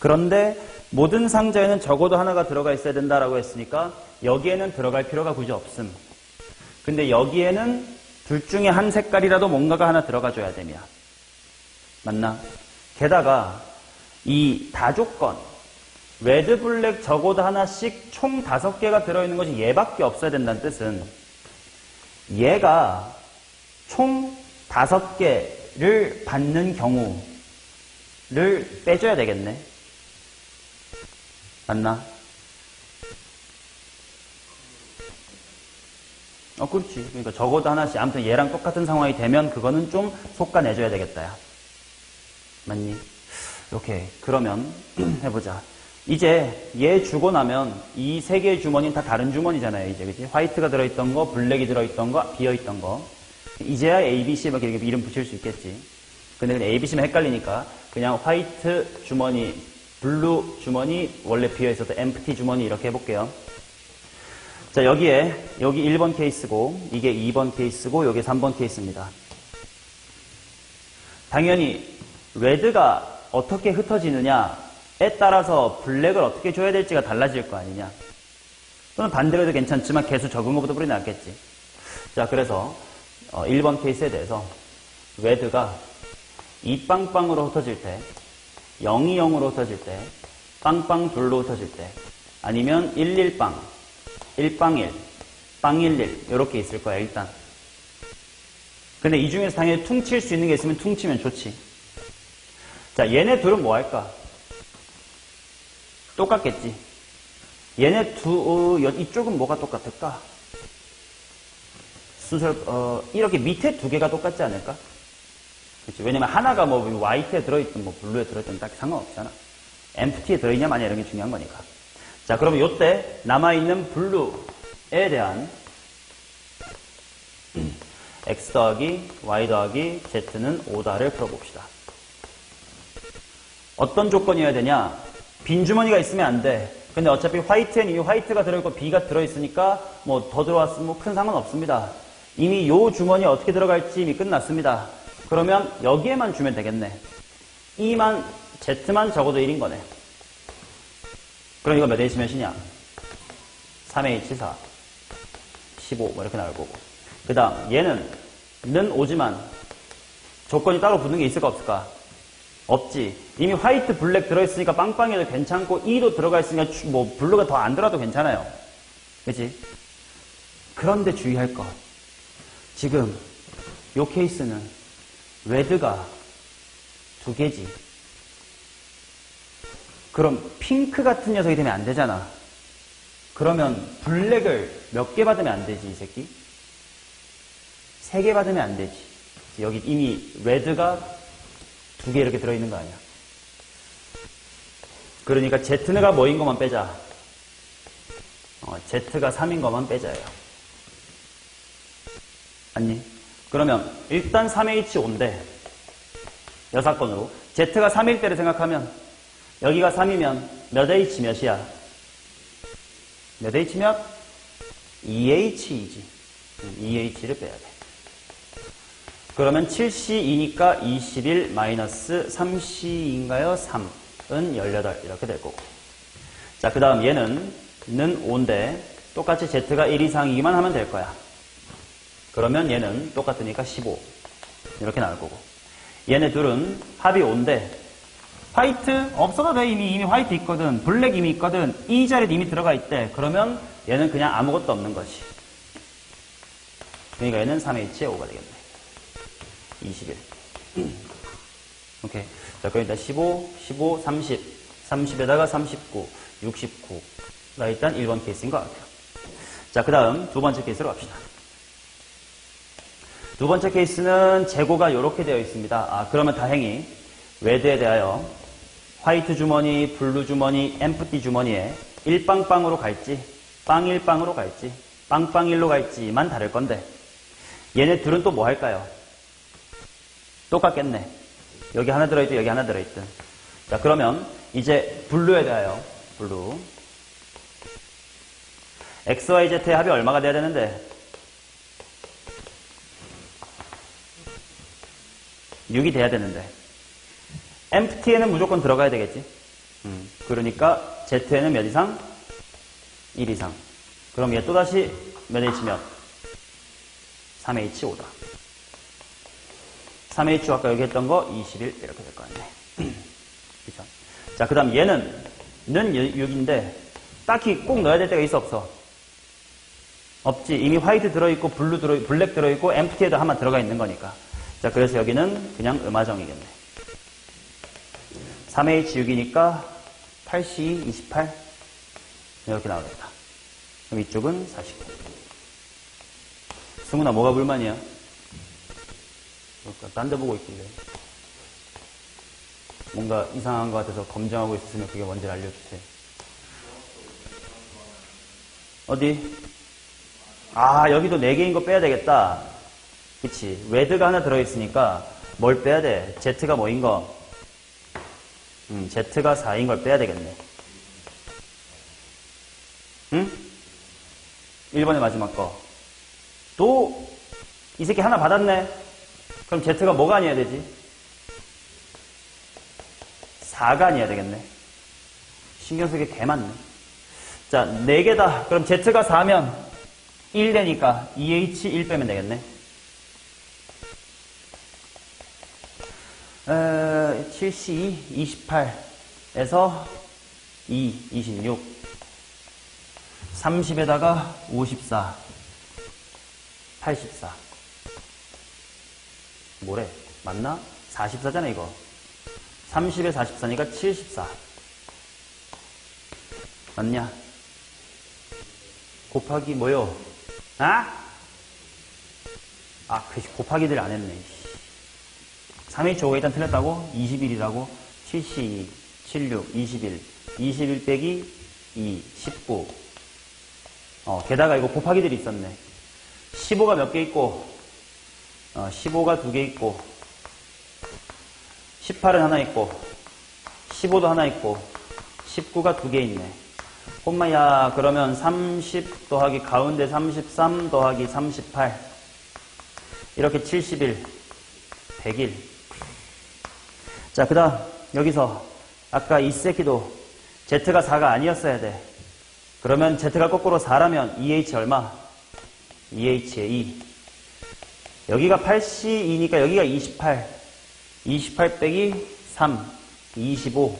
그런데 모든 상자에는 적어도 하나가 들어가 있어야 된다라고 했으니까 여기에는 들어갈 필요가 굳이 없음. 근데 여기에는 둘 중에 한 색깔이라도 뭔가가 하나 들어가줘야 되며. 맞나? 게다가 이 다조건, 레드, 블랙 적어도 하나씩 총 5개가 들어있는 것이 얘밖에 없어야 된다는 뜻은 얘가 총 5개를 받는 경우를 빼줘야 되겠네. 맞나? 그렇지. 그러니까 적어도 하나씩, 아무튼 얘랑 똑같은 상황이 되면 그거는 좀 속가내줘야 되겠다. 야. 맞니? 오케이. 그러면 해보자. 이제 얘 주고 나면 이 세 개의 주머니는 다 다른 주머니잖아요. 이제 그치? 화이트가 들어있던 거, 블랙이 들어있던 거, 비어있던 거. 이제야 A, B, C 막 이렇게 이름 붙일 수 있겠지. 근데 그냥 A, B, C면 헷갈리니까 그냥 화이트 주머니, 블루 주머니, 원래 비어있었던 empty 주머니 이렇게 해볼게요. 자, 여기 1번 케이스고, 이게 2번 케이스고, 여기 3번 케이스입니다. 당연히, 레드가 어떻게 흩어지느냐에 따라서 블랙을 어떻게 줘야 될지가 달라질 거 아니냐. 또는 반대로 해도 괜찮지만 개수 적은 것보다 뿌리 낫겠지. 자, 그래서, 1번 케이스에 대해서, 레드가 2빵빵으로 흩어질 때, 0이 0으로 흩어질 때, 빵빵 둘로 흩어질 때, 아니면 1, 1빵, 1빵 1, 빵 1, 1 이렇게 있을 거야 일단. 근데 이 중에서 당연히 퉁칠 수 있는 게 있으면 퉁치면 좋지. 자, 얘네 둘은 뭐 할까? 똑같겠지. 얘네 이쪽은 뭐가 똑같을까? 순서 이렇게 밑에 두 개가 똑같지 않을까? 그치? 왜냐면 하나가 뭐 화이트에 들어있든 뭐 블루에 들어있든 딱 상관없잖아. empty에 들어있냐 마냐 이런 게 중요한 거니까. 자, 그러면 요때 남아있는 블루에 대한 x 더하기 y 더하기 z는 5다를 풀어봅시다. 어떤 조건이어야 되냐? 빈 주머니가 있으면 안 돼. 근데 어차피 화이트엔 이미 화이트가 들어있고 B가 들어있으니까 뭐 더 들어왔으면 뭐 큰 상관 없습니다. 이미 요 주머니에 어떻게 들어갈지 이미 끝났습니다. 그러면 여기에만 주면 되겠네. E만 Z만 적어도 1인 거네. 그럼 이거 몇 H 몇이냐? 3H4 15 뭐 이렇게 나올 거고. 그 다음 얘는 는 오지만 조건이 따로 붙는 게 있을까 없을까? 없지. 이미 화이트 블랙 들어있으니까 빵빵해도 괜찮고 E도 들어가 있으니까 뭐 블루가 더 안 들어도 괜찮아요. 그치? 그런데 주의할 거. 지금 요 케이스는 레드가 2개지. 그럼 핑크 같은 녀석이 되면 안 되잖아. 그러면 블랙을 몇 개 받으면 안 되지, 이 새끼? 3개 받으면 안 되지. 여기 이미 레드가 2개 이렇게 들어있는 거 아니야. 그러니까 Z가 뭐인 것만 빼자. Z가 3인 것만 빼자예요. 아니? 그러면 일단 3H5인데 6번으로 Z가 3일 때를 생각하면 여기가 3이면 몇 H 몇이야? 몇 H 몇? 2H이지. 2H를 빼야 돼. 그러면 7C2니까 21 마이너스 3C인가요? 3은 18 이렇게 될 거고. 자, 그 다음 얘는 는 5인데 똑같이 Z가 1 이상이기만 하면 될 거야. 그러면 얘는 똑같으니까 15 이렇게 나올 거고. 얘네 둘은 합이 5인데 화이트 없어도 돼. 이미 화이트 있거든. 블랙 이미 있거든. 이 자리에 이미 들어가 있대. 그러면 얘는 그냥 아무것도 없는 거지. 그러니까 얘는 3H에 5가 되겠네. 21. 오케이. 자, 그럼 일단 15, 15, 30. 30에다가 39, 69가 일단 1번 케이스인 것 같아요. 자, 그 다음 두 번째 케이스로 갑시다. 두 번째 케이스는 재고가 이렇게 되어 있습니다. 아, 그러면 다행히 레드에 대하여 화이트 주머니, 블루 주머니, 엠프티 주머니에 1빵빵으로 갈지, 빵 1빵으로 갈지, 빵빵 1로 갈지만 다를 건데 얘네 둘은 또 뭐 할까요? 똑같겠네. 여기 하나 들어있든 여기 하나 들어있든. 자, 그러면 이제 블루에 대하여 블루 XYZ의 합이 얼마가 돼야 되는데 6이 돼야 되는데 empty에는 무조건 들어가야 되겠지. 그러니까 Z에는 몇 이상? 1 이상. 그럼 얘 또다시 몇 H 몇? 3H5다. 3H 아까 여기 했던 거 21 이렇게 될 거 아니네. 그쵸? 자, 그 다음 얘는 는 6인데 딱히 꼭 넣어야 될 때가 있어 없어? 없지. 이미 화이트 들어있고 블랙 들어있고 empty에도 하나 들어가 있는 거니까. 자, 그래서 여기는 그냥 음화정이겠네. 3H6이니까 8C 28 이렇게 나오겠다. 그럼 이쪽은 49. 승훈아, 뭐가 불만이야? 그러니까 딴 데 보고 있길래. 뭔가 이상한 것 같아서 검증하고 있으면 그게 뭔지 알려주세요. 어디? 아, 여기도 4개인 거 빼야 되겠다. 그치. with가 하나 들어있으니까 뭘 빼야 돼? z가 뭐인 거? z가 4인 걸 빼야 되겠네. 응? 1번의 마지막 거. 또, 이 새끼 하나 받았네? 그럼 z가 뭐가 아니어야 되지? 4가 아니어야 되겠네. 신경 쓰기 개 많네. 자, 4개다. 그럼 z가 4면 1 되니까 2h 1 빼면 되겠네. 72, 28에서 2, 26. 30에다가 54. 84. 뭐래? 맞나? 44잖아, 이거. 30에 44니까 74. 맞냐? 곱하기 뭐요? 아? 아, 그 곱하기들 안 했네. 3H5가 일단 틀렸다고? 21이라고? 72, 76, 21. 21 빼기 2, 19. 게다가 이거 곱하기들이 있었네. 15가 몇 개 있고, 15가 2개 있고, 18은 하나 있고, 15도 하나 있고, 19가 2개 있네. 홈마야, 그러면 30 더하기 가운데 33 더하기 38. 이렇게 71, 101. 자, 그 다음, 여기서, 아까 이 새끼도 Z가 4가 아니었어야 돼. 그러면 Z가 거꾸로 4라면 2H 얼마? 2H에 2. 여기가 82니까 여기가 28. 28 빼기 3, 25.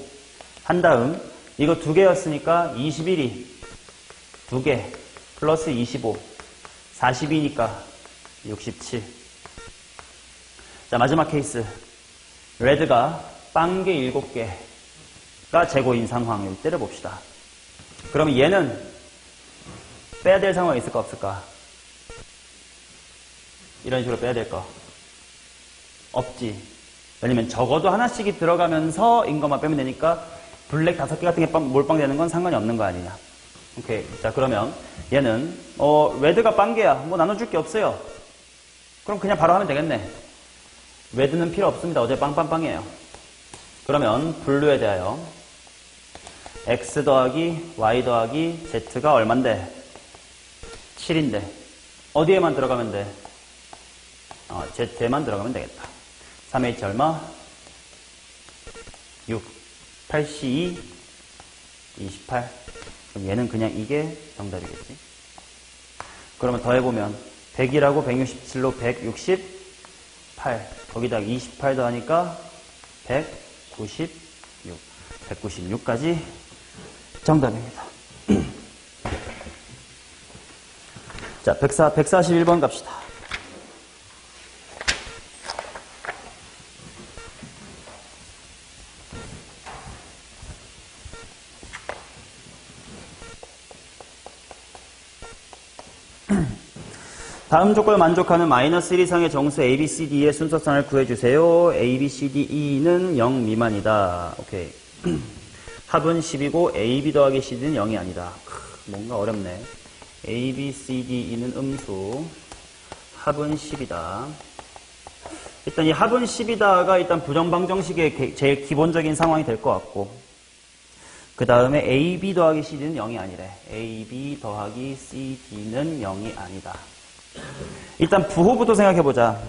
한 다음, 이거 2개였으니까 21이 2개 플러스 25. 42니까 67. 자, 마지막 케이스. 레드가 빵개 7개가 재고인 상황을 때려봅시다. 그러면 얘는 빼야 될 상황이 있을까 없을까? 이런 식으로 빼야 될 거 없지. 왜냐면 적어도 하나씩이 들어가면서 인 것만 빼면 되니까 블랙 5개 같은 게 몰빵되는 건 상관이 없는 거 아니냐. 오케이. 자, 그러면 얘는 레드가 빵개야. 뭐 나눠줄 게 없어요. 그럼 그냥 바로 하면 되겠네. 레드는 필요 없습니다. 어제 빵빵빵이에요. 그러면 블루에 대하여 x 더하기 y 더하기 z가 얼만데? 7인데 어디에만 들어가면 돼? z에만 들어가면 되겠다. 3h 얼마? 6, 82, 28. 그럼 얘는 그냥 이게 정답이겠지. 그러면 더해보면 100이라고 167로 168. 거기다가 28 더하니까 196. 196까지 정답입니다. 자, 141번 갑시다. 다음 조건을 만족하는 마이너스 1 이상의 정수 A, B, C, D의 순서상을 구해주세요. A, B, C, D, E는 0 미만이다. 오케이. 합은 10이고 A, B 더하기 C, D는 0이 아니다. 뭔가 어렵네. A, B, C, D, E는 음수. 합은 10이다. 일단 이 합은 10이다가 일단 부정방정식의 제일 기본적인 상황이 될 것 같고, 그 다음에 A, B 더하기 C, D는 0이 아니래. A, B 더하기 C, D는 0이 아니다. 일단 부호부터 생각해보자.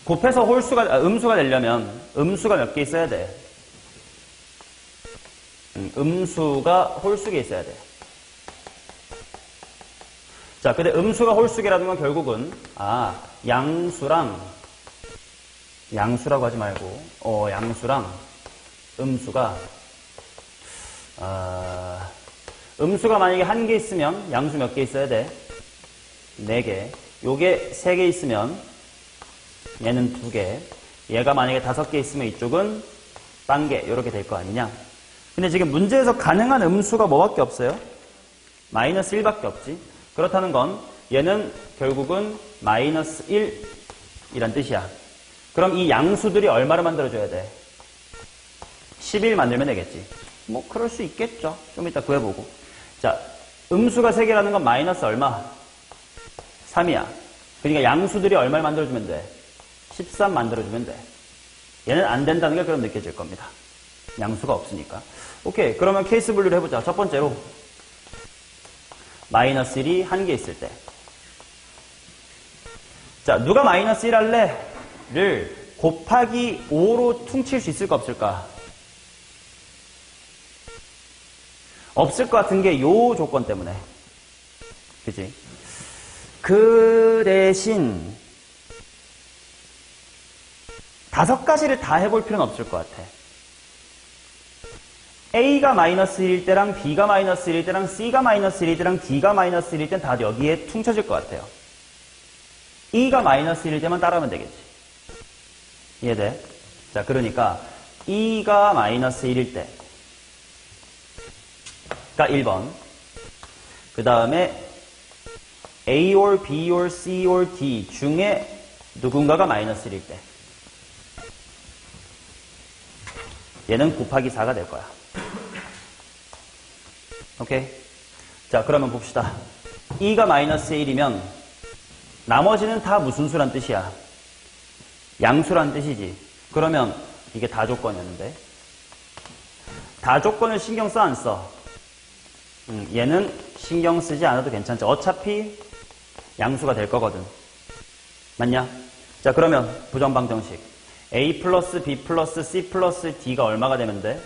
곱해서 음수가 되려면 음수가 몇 개 있어야 돼? 음수가 홀수에 있어야 돼. 자, 근데 음수가 홀수계라는 건 결국은 양수라고 하지 말고 양수랑 음수가 음수가 만약에 1개 있으면 양수 몇 개 있어야 돼? 4개. 요게 3개 있으면 얘는 2개. 얘가 만약에 5개 있으면 이쪽은 빵개. 이렇게 될 거 아니냐? 근데 지금 문제에서 가능한 음수가 뭐밖에 없어요? 마이너스 1밖에 없지. 그렇다는 건 얘는 결국은 마이너스 1이란 뜻이야. 그럼 이 양수들이 얼마를 만들어줘야 돼? 11 만들면 되겠지. 뭐 그럴 수 있겠죠. 좀 이따 구해보고. 자, 음수가 3개라는 건 마이너스 얼마? 3이야. 그러니까 양수들이 얼마를 만들어주면 돼? 13 만들어주면 돼. 얘는 안 된다는 게 그럼 느껴질 겁니다. 양수가 없으니까. 오케이. 그러면 케이스 분류를 해보자. 첫 번째로 마이너스 1이 한 개 있을 때. 자, 누가 마이너스 1 할래? 를 곱하기 5로 퉁칠 수 있을까 없을까? 없을 것 같은 게 요 조건 때문에. 그치? 그 대신 5가지를 다 해볼 필요는 없을 것 같아. A가 마이너스 1일 때랑 B가 마이너스 1일 때랑 C가 마이너스 1일 때랑 D가 마이너스 1일 때는 다 여기에 퉁쳐질 것 같아요. E가 마이너스 1일 때만 따라하면 되겠지. 이해돼? 자, 그러니까 E가 마이너스 1일 때가 1번. 그 다음에 A or B or C or D 중에 누군가가 마이너스 1일 때. 얘는 곱하기 4가 될 거야. 오케이? 자, 그러면 봅시다. E가 마이너스 1이면 나머지는 다 무슨 수란 뜻이야? 양수란 뜻이지. 그러면 이게 다 조건이었는데. 다 조건을 신경 써, 안 써? 얘는 신경 쓰지 않아도 괜찮죠. 어차피 양수가 될 거거든. 맞냐? 자, 그러면 부정방정식. A 플러스 B 플러스 C 플러스 D가 얼마가 되면 돼?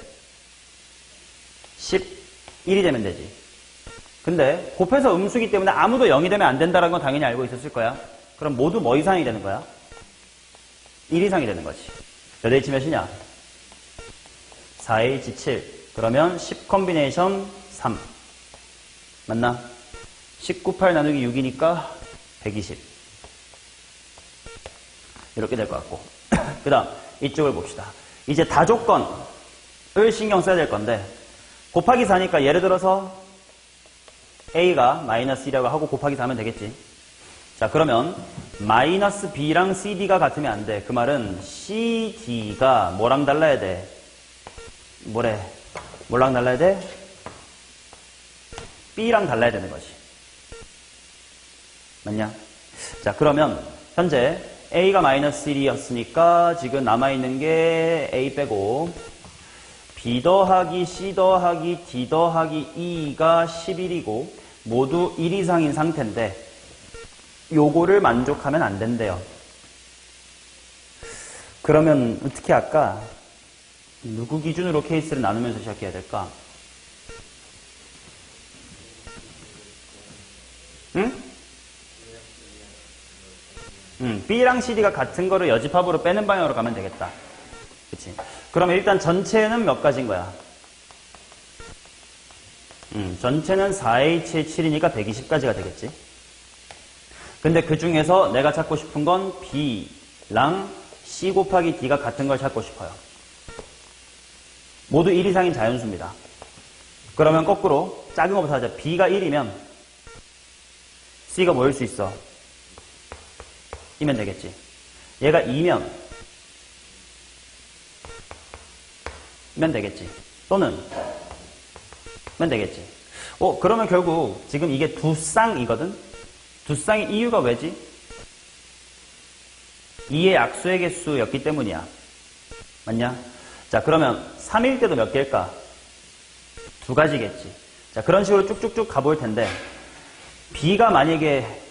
11이 되면 되지. 근데 곱해서 음수기 때문에 아무도 0이 되면 안 된다는 건 당연히 알고 있었을 거야. 그럼 모두 뭐 이상이 되는 거야? 1 이상이 되는 거지. 몇 H 몇이냐? 4H 7. 그러면 10 컴비네이션 3. 맞나? 19, 8 나누기 6이니까 120. 이렇게 될 것 같고. 그 다음 이쪽을 봅시다. 이제 다조건을 신경 써야 될 건데 곱하기 4니까 예를 들어서 A가 마이너스 1이라고 하고 곱하기 4하면 되겠지. 자, 그러면 마이너스 B랑 CD가 같으면 안 돼. 그 말은 CD가 뭐랑 달라야 돼? 뭐랑 달라야 돼? B랑 달라야 되는 거지. 맞냐? 자, 그러면 현재 A가 마이너스 1이었으니까 지금 남아있는 게 A 빼고 B 더하기 C 더하기 D 더하기 E가 11이고 모두 1 이상인 상태인데 요거를 만족하면 안 된대요. 그러면 어떻게 할까? 누구 기준으로 케이스를 나누면서 시작해야 될까? 응? B랑 CD가 같은 거를 여집합으로 빼는 방향으로 가면 되겠다. 그치? 그러면 일단 전체는 몇 가지인 거야? 전체는 4H의 7이니까 120가지가 되겠지. 근데 그 중에서 내가 찾고 싶은 건 B랑 C 곱하기 D가 같은 걸 찾고 싶어요. 모두 1 이상인 자연수입니다. 그러면 거꾸로 작은 것부터 하자. B가 1이면 C가 뭐일 수 있어? 이면 되겠지. 얘가 2면 되겠지. 또는 면 되겠지. 그러면 결국 지금 이게 두 쌍이거든? 두 쌍의 이유가 왜지? 2의 약수의 개수였기 때문이야. 맞냐? 자, 그러면 3일 때도 몇 개일까? 2가지겠지. 자, 그런 식으로 쭉쭉쭉 가볼 텐데 B가 만약에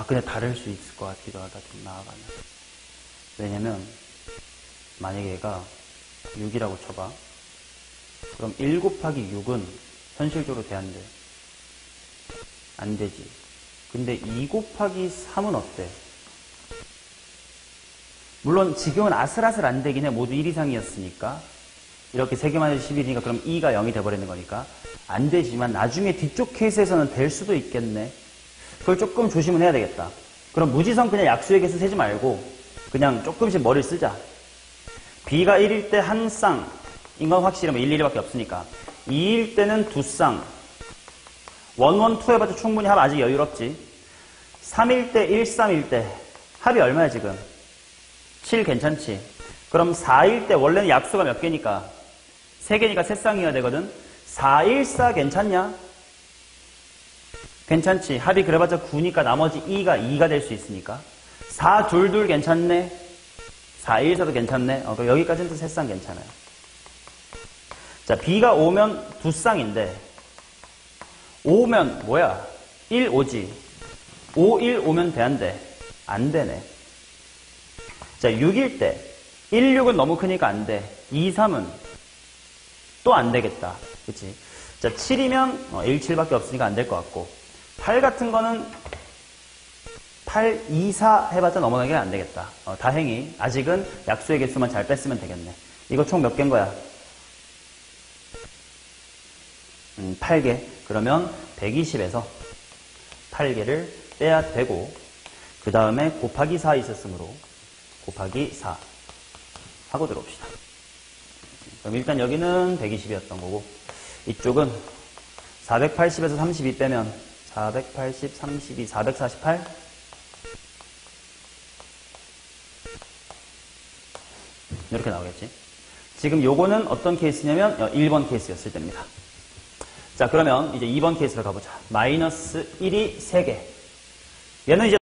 근데 다를 수 있을 것 같기도 하다. 좀 나아가면. 왜냐면 만약에 얘가 6이라고 쳐봐. 그럼 1 곱하기 6은 현실적으로 돼, 안 돼? 안 되지. 근데 2 곱하기 3은 어때? 물론 지금은 아슬아슬 안 되긴 해. 모두 1 이상이었으니까. 이렇게 3개만 해도 11이니까 그럼 2가 0이 돼버리는 거니까. 안 되지만 나중에 뒤쪽 케이스에서는 될 수도 있겠네. 그걸 조금 조심은 해야 되겠다. 그럼 무지성 그냥 약수의 개수 세지 말고 그냥 조금씩 머리를 쓰자. B가 1일 때 한 쌍인 건 확실히 1, 1밖에 없으니까 2일 때는 두 쌍 1, 1, 2 해봐도 충분히 하면 아직 여유롭지. 3일 때 1, 3일 때 합이 얼마야 지금? 7 괜찮지? 그럼 4일 때 원래는 약수가 몇 개니까? 3개니까 세 쌍이어야 되거든? 4, 1, 4 괜찮냐? 괜찮지? 합이 그래봤자 9니까 나머지 2가 될 수 있으니까 4, 2, 2 괜찮네? 4, 1, 4도 괜찮네? 그럼 여기까지는 또 세 쌍 괜찮아요. 자, B가 오면 두 쌍인데 5면 뭐야? 1, 5지. 5, 1 오면 돼, 안 돼? 안 되네. 자, 6일 때 1, 6은 너무 크니까 안 돼. 2, 3은 또 안 되겠다. 그치? 자, 7이면 1, 7밖에 없으니까 안 될 것 같고 8 같은 거는 8, 2, 4 해봤자 넘어가기가 안 되겠다. 다행히 아직은 약수의 개수만 잘 뺐으면 되겠네. 이거 총 몇 개인 거야? 8개. 그러면 120에서 8개를 빼야 되고 그 다음에 곱하기 4 있었으므로 곱하기 4 하고 들어옵시다. 그럼 일단 여기는 120이었던 거고 이쪽은 480에서 32 빼면 480, 32, 448 이렇게 나오겠지. 지금 요거는 어떤 케이스냐면 1번 케이스였을 때입니다. 자, 그러면 이제 2번 케이스로 가보자. 마이너스 1이 3개. 얘는 이제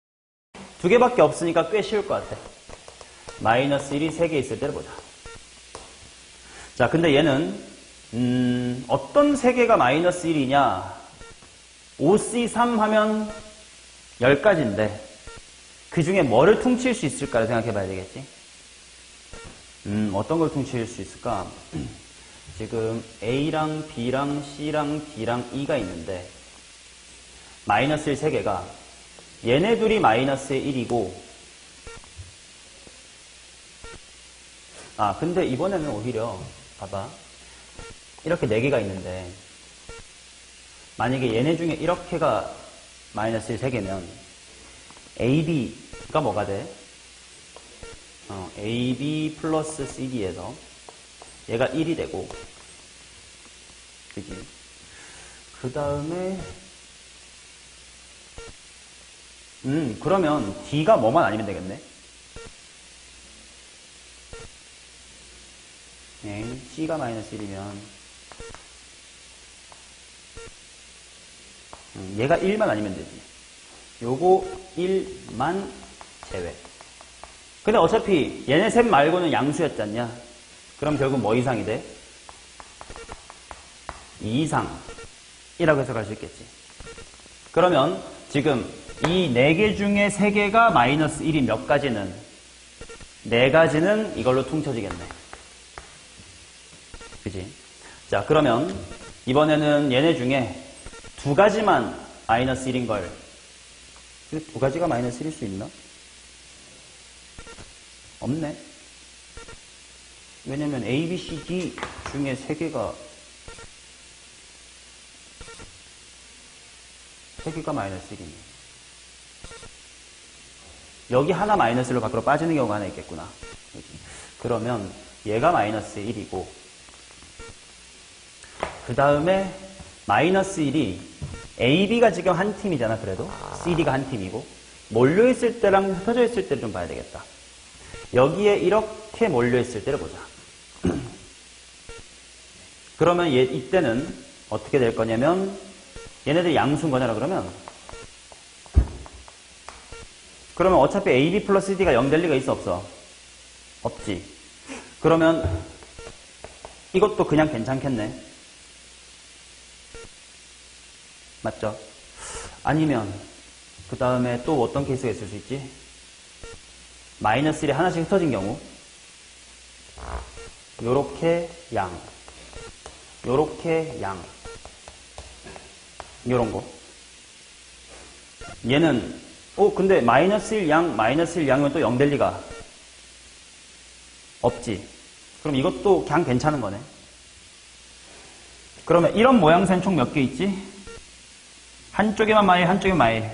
2개밖에 없으니까 꽤 쉬울 것 같아. 마이너스 1이 3개 있을 때를 보자. 자, 근데 얘는 어떤 3개가 마이너스 1이냐? 5C3 하면 10가지인데 그 중에 뭐를 퉁칠 수 있을까를 생각해 봐야 되겠지. 어떤 걸 퉁칠 수 있을까? 지금 A랑 B랑 C랑 D랑 E가 있는데 마이너스 1 3개가 얘네 둘이 마이너스 1이고 근데 이번에는 오히려 봐봐 이렇게 4개가 있는데 만약에 얘네 중에 이렇게가 마이너스 1 3개면 AB가 뭐가 돼? AB 플러스 CD에서 얘가 1이 되고 그지? 그 다음에 그러면 D가 뭐만 아니면 되겠네? 네, C가 마이너스 1이면 얘가 1만 아니면 되지. 요거 1만 제외. 근데 어차피 얘네 셋 말고는 양수였지 않냐? 그럼 결국 뭐 이상이 돼? 2 이상이라고 해석할 수 있겠지. 그러면 지금 이 4개 중에 3개가 마이너스 1이 몇 가지는? 4가지는 이걸로 퉁쳐지겠네. 그지? 자, 그러면 이번에는 얘네 중에 2가지만 마이너스 1인 걸. 2가지가 마이너스 1일 수 있나? 없네. 왜냐면 A, B, C, D 중에 3개가 마이너스 1이네. 여기 하나 마이너스 1로 밖으로 빠지는 경우가 하나 있겠구나. 그러면 얘가 마이너스 1이고 그 다음에 마이너스 1이 A, B가 지금 한 팀이잖아. 그래도 CD가 한 팀이고 몰려있을 때랑 흩어져 있을 때를 좀 봐야 되겠다. 여기에 이렇게 몰려있을 때를 보자. 그러면 이때는 어떻게 될 거냐면 얘네들 양수인 거잖아. 그러면 어차피 AB 플러스 CD가 0 될 리가 있어 없어? 없지. 그러면 이것도 그냥 괜찮겠네. 맞죠? 아니면 그 다음에 또 어떤 케이스가 있을 수 있지? 마이너스 1이 하나씩 흩어진 경우 요렇게 양 요렇게 양 요런 거 얘는 근데 마이너스 1 양 마이너스 1 양이면 또 0 될 리가 없지. 그럼 이것도 그냥 괜찮은 거네. 그러면 이런 모양새는 총 몇 개 있지? 한쪽에만 마일 한쪽에 마일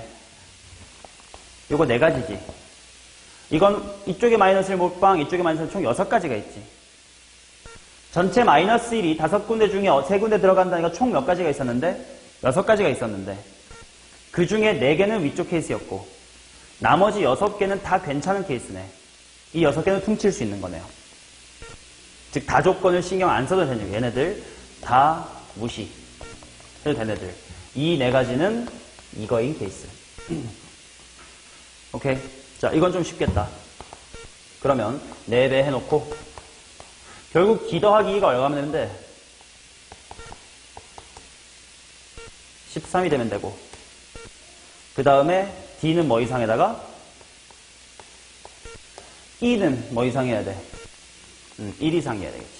요거 4가지지. 이건 이쪽에 마이너스 1 몰빵 이쪽에 마이너스 1 총 6가지가 있지. 전체 마이너스 1이 5군데 중에 3군데 들어간다니까 총 몇 가지가 있었는데? 6가지가 있었는데 그 중에 4개는 위쪽 케이스였고 나머지 6개는 다 괜찮은 케이스네. 이 6개는 퉁칠 수 있는 거네요. 즉 다조건을 신경 안 써도 되는 얘네들 다 무시 해도 되는 애들. 이 4가지는 이거인 케이스. 오케이. 자, 이건 좀 쉽겠다. 그러면 4배 해놓고 결국 기 더하기 2가 얼마면 되는데 13이 되면 되고 그 다음에 D는 뭐 이상에다가 E는 뭐 이상 해야 돼? 1 이상 해야 되겠지.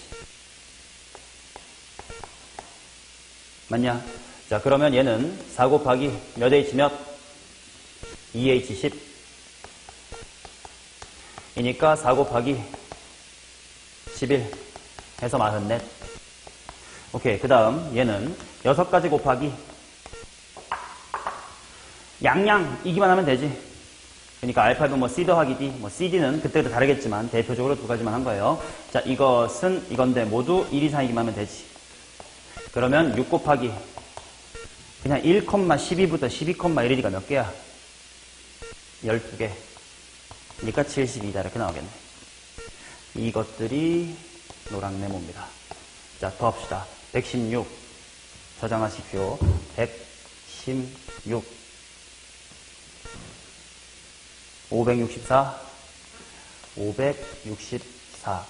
맞냐? 자, 그러면 얘는 4 곱하기 몇 H 몇? 2H 10 이니까 4 곱하기 11 해서 44. 오케이. 그 다음 얘는 6가지 곱하기 양양 이기만 하면 되지. 그러니까 알파벳 뭐 C 더하기 D, 뭐 CD는 그때그때 다르겠지만 대표적으로 2가지만 한 거예요. 자, 이것은 이건데 모두 1 이상이기만 하면 되지. 그러면 6 곱하기 그냥 1,12부터 12,1이니까 몇 개야? 12개. 그러니까 72다 이렇게 나오겠네. 이것들이 노랑 네모입니다. 자, 더합시다. 116 저장하십시오. 116 564 564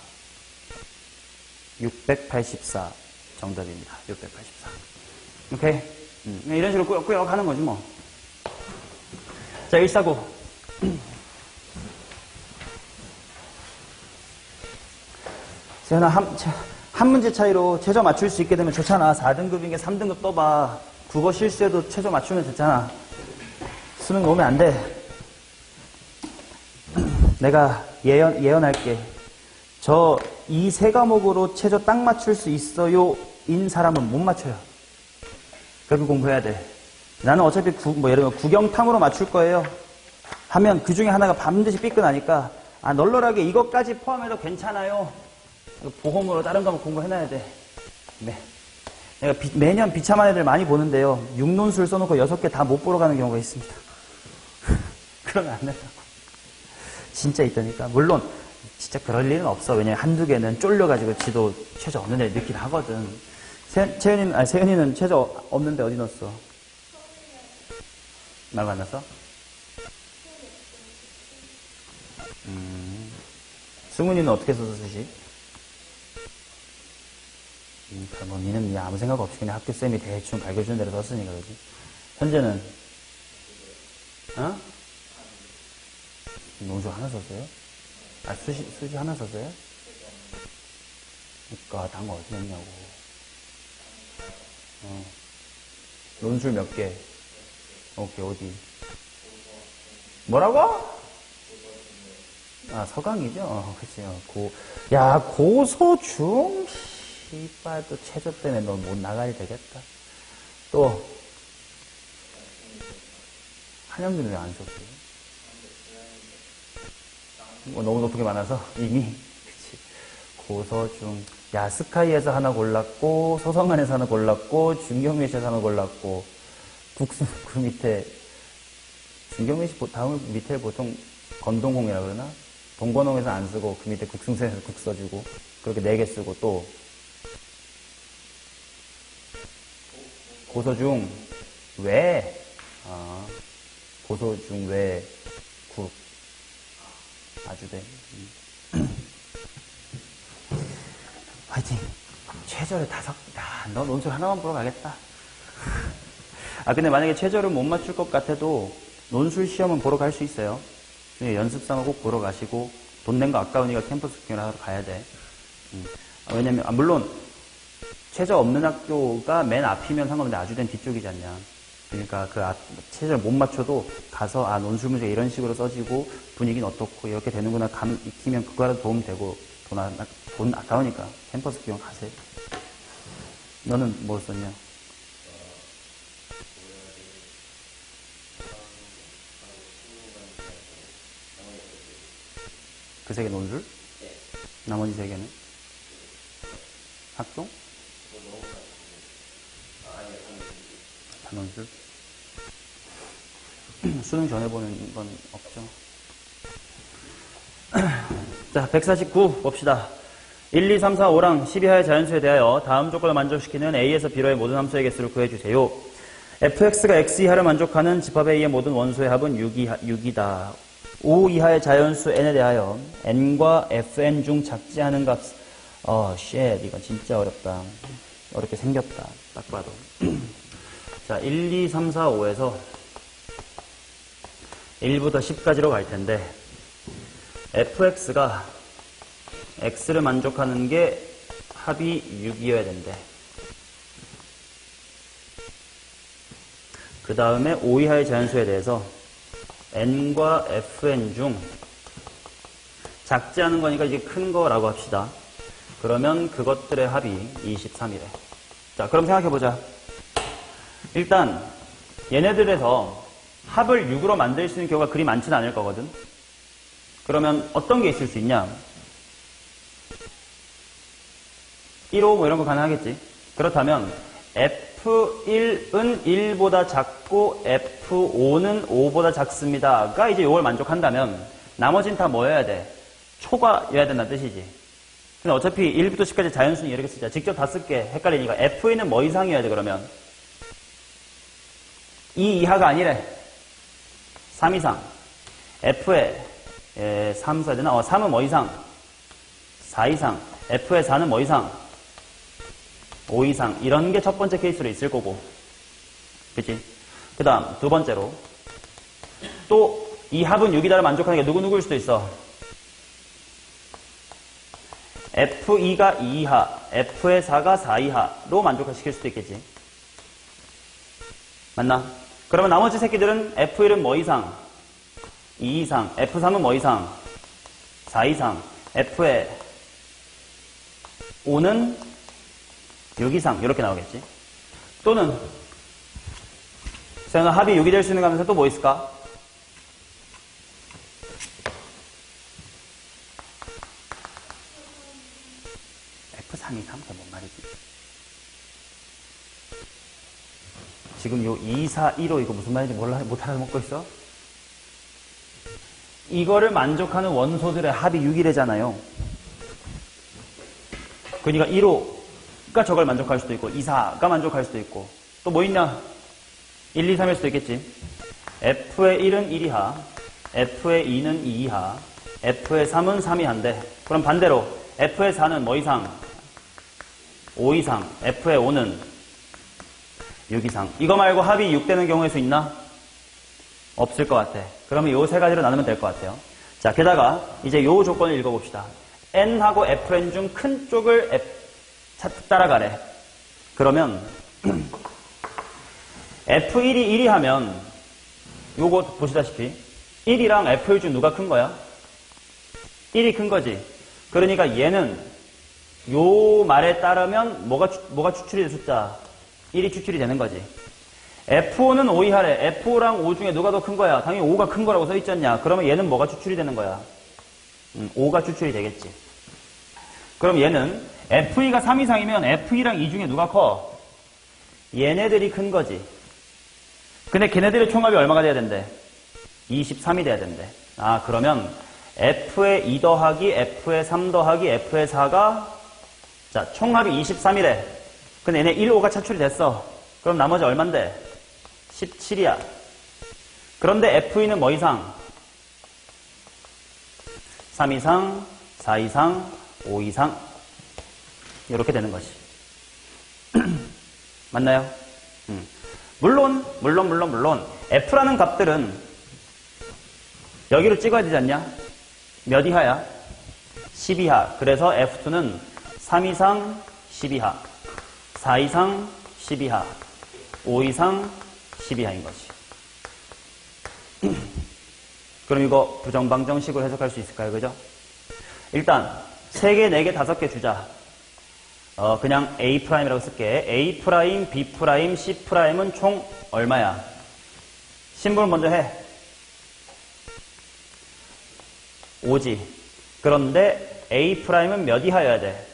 684 정답입니다. 684. 오케이. 이런 식으로 꾸역꾸역 하는 거지 뭐. 자, 149 세연아, 한 문제 차이로 최저 맞출 수 있게 되면 좋잖아. 4등급인 게 3등급 떠봐. 국어 실수해도 최저 맞추면 됐잖아. 수능 오면 안 돼. 내가 예언할게. 저 이 3과목으로 최저 딱 맞출 수 있어요 인 사람은 못 맞춰요. 그렇게 공부해야 돼. 나는 어차피 예를 들면 구경탐으로 맞출 거예요 하면 그 중에 하나가 반드시 삐끗나니까 널널하게 이것까지 포함해도 괜찮아요. 보험으로 다른 과목 공부해놔야 돼. 네. 내가 매년 비참한 애들 많이 보는데요. 6논술 써놓고 6개 다 못 보러 가는 경우가 있습니다. 그러면 안 된다고. 진짜 있다니까. 물론 진짜 그럴 일은 없어. 왜냐면 한두 개는 쫄려가지고 지도 최저 없는 애 넣긴 하거든. 세연이는 최저 없는데 어디 넣었어? 말 만났어? 승훈이는 어떻게 써서 쓰지? 뭐 니는 아무 생각 없이 그냥 학교 쌤이 대충 가르쳐주는 대로 썼으니까 그러지. 현재는 논술 하나 썼어요? 수시 하나 썼어요? 그니까 단거 어디 넣냐고. 논술 몇 개? 오케이, 어디? 뭐라고? 서강이죠? 그치. 고소중, 씨발, 또 체조 때문에 너 못 나가야 되겠다. 또, 한영준은 왜 안 썼어요? 너무 높은 게 많아서, 이미. 그치. 고소중. 스카이에서 하나 골랐고, 소성안에서 하나 골랐고, 중경매시에서 하나 골랐고, 그 밑에, 중경매시 다음 밑에 보통 건동홍이라 그러나? 동건홍에서 안 쓰고, 그 밑에 국승선에서 국 써주고, 그렇게 4개 쓰고, 또, 고소중, 왜? 고소중, 왜, 국. 아주 돼. 화이팅. 최저를 5, 너 논술 하나만 보러 가겠다. 근데 만약에 최저를 못 맞출 것 같아도 논술 시험은 보러 갈 수 있어요. 연습삼아 꼭 보러 가시고 돈 낸 거 아까우니까 캠퍼스 구경을 하러 가야 돼. 왜냐면 물론 최저 없는 학교가 맨 앞이면 상관없는데 아주된 뒤쪽이지 않냐. 그러니까 최저를 못 맞춰도 가서 논술 문제가 이런 식으로 써지고 분위기는 어떻고 이렇게 되는구나 익히면 그거라도 도움 되고 돈 아까우니까 캠퍼스 구경 가세요. 너는 뭐 썼냐? 그 3개 논술? 나머지 3개는? 학종? 단원술? 수능 전에 보는 건 없죠. 자, 149 봅시다. 1, 2, 3, 4, 5랑 12하의 자연수에 대하여 다음 조건을 만족시키는 A에서 B로의 모든 함수의 개수를 구해주세요. fx가 x 이하를 만족하는 집합 A의 모든 원소의 합은 6이다. 5 이하의 자연수 n에 대하여 n과 fn 중 작지 않은 값. 이건 진짜 어렵다. 어렵게 생겼다. 딱 봐도. 자, 1, 2, 3, 4, 5에서 1부터 10까지로 갈 텐데 fx가 x를 만족하는 게 합이 6이어야 된대. 그 다음에 5 이하의 자연수에 대해서 n과 fn 중 작지 않은 거니까 이게 큰 거라고 합시다. 그러면 그것들의 합이 23이래. 자, 그럼 생각해보자. 일단 얘네들에서 합을 6으로 만들 수 있는 경우가 그리 많지는 않을 거거든. 그러면 어떤 게 있을 수 있냐? 1, 5 뭐 이런 거 가능하겠지. 그렇다면 F1은 1보다 작고 F5는 5보다 작습니다가 이제 이걸 만족한다면 나머지는 다 뭐여야 돼? 초과여야 된다는 뜻이지. 근데 어차피 1부터 10까지 자연수는 이렇게 쓰자. 직접 다 쓸게. 헷갈리니까 F1은 뭐 이상이어야 돼 그러면? 2 이하가 아니래. 3 이상. F에 3 써야 되나? 3은 뭐 이상? 4 이상. F에 4는 뭐 이상? 5 이상. 이런 게 첫 번째 케이스로 있을 거고. 그치? 그 다음, 두 번째로. 또, 이 합은 6이다를 만족하는 게 누구누구일 수도 있어. F2가 2 이하, F의 4가 4 이하로 만족시킬 수도 있겠지. 맞나? 그러면 나머지 새끼들은 F1은 뭐 이상? 2 이상. F3은 뭐 이상? 4 이상. F의 5는 6 이상. 이렇게 나오겠지. 또는 저는 합이 6이 될 수 있는 가면서 또 뭐 있을까? F3 이상? 그게 뭔 말이지? 지금 요 2, 4, 1호 이거 무슨 말인지 못 알아먹고 있어? 이거를 만족하는 원소들의 합이 6이래잖아요. 그러니까 1호가 저걸 만족할 수도 있고 2, 4가 만족할 수도 있고 또 뭐 있냐? 1, 2, 3일 수도 있겠지. F의 1은 1 이하, F의 2는 2 이하, F의 3은 3 이하인데 그럼 반대로 F의 4는 뭐 이상? 5 이상, F의 5는 6 이상. 이거 말고 합이 6 되는 경우의 수 있나? 없을 것 같아. 그러면 요 세 가지로 나누면 될 것 같아요. 자, 게다가 이제 요 조건을 읽어봅시다. N하고 Fn 중 큰 쪽을 따라가래. 그러면 F1이 1이 하면 요거 보시다시피 1이랑 F1 중 누가 큰 거야? 1이 큰 거지. 그러니까 얘는 요 말에 따르면 뭐가 추출이 될 숫자? 1이 추출이 되는 거지. F5는 5 이하래. F5랑 5 중에 누가 더 큰 거야? 당연히 5가 큰 거라고 써 있잖냐. 그러면 얘는 뭐가 추출이 되는 거야? 5가 추출이 되겠지. 그럼 얘는 F2가 3 이상이면 F2랑 2 중에 누가 커? 얘네들이 큰 거지. 근데 걔네들의 총합이 얼마가 돼야 된대? 23이 돼야 된대. 아, 그러면 F의 2 더하기 F의 3 더하기 F의 4가 자, 총합이 23이래. 근데 얘네 1, 5가 차출이 됐어. 그럼 나머지 얼만데? 17이야. 그런데 F2는 뭐 이상? 3 이상, 4 이상, 5 이상. 이렇게 되는 것이. 맞나요? 물론 F라는 값들은 여기로 찍어야 되지 않냐? 몇 이하야? 10 이하. 그래서 F2는 3 이상 10 이하, 4 이상 10 이하, 5 이상 10 이하인 것이. 그럼 이거 부정방정식으로 해석할 수 있을까요? 그죠? 일단 3개, 4개, 5개 주자. 그냥 A'이라고 쓸게. A', B', C'은 총 얼마야? 신분 먼저 해. 5지. 그런데 A'은 몇 이하여야 돼?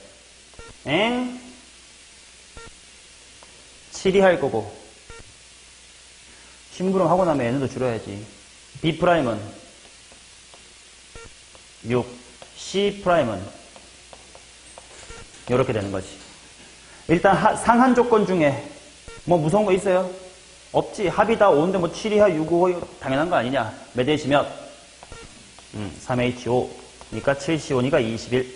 7 이하일 거고 심부름 하고 나면 얘는 더 줄여야지. B'은 6, C'은 이렇게 되는 거지. 일단 상한 조건 중에 뭐 무서운 거 있어요? 없지. 합이 다 5인데 뭐 7이하 6, 5 당연한 거 아니냐. 몇 H 몇? 3H5. 그러니까 7C5니까 21.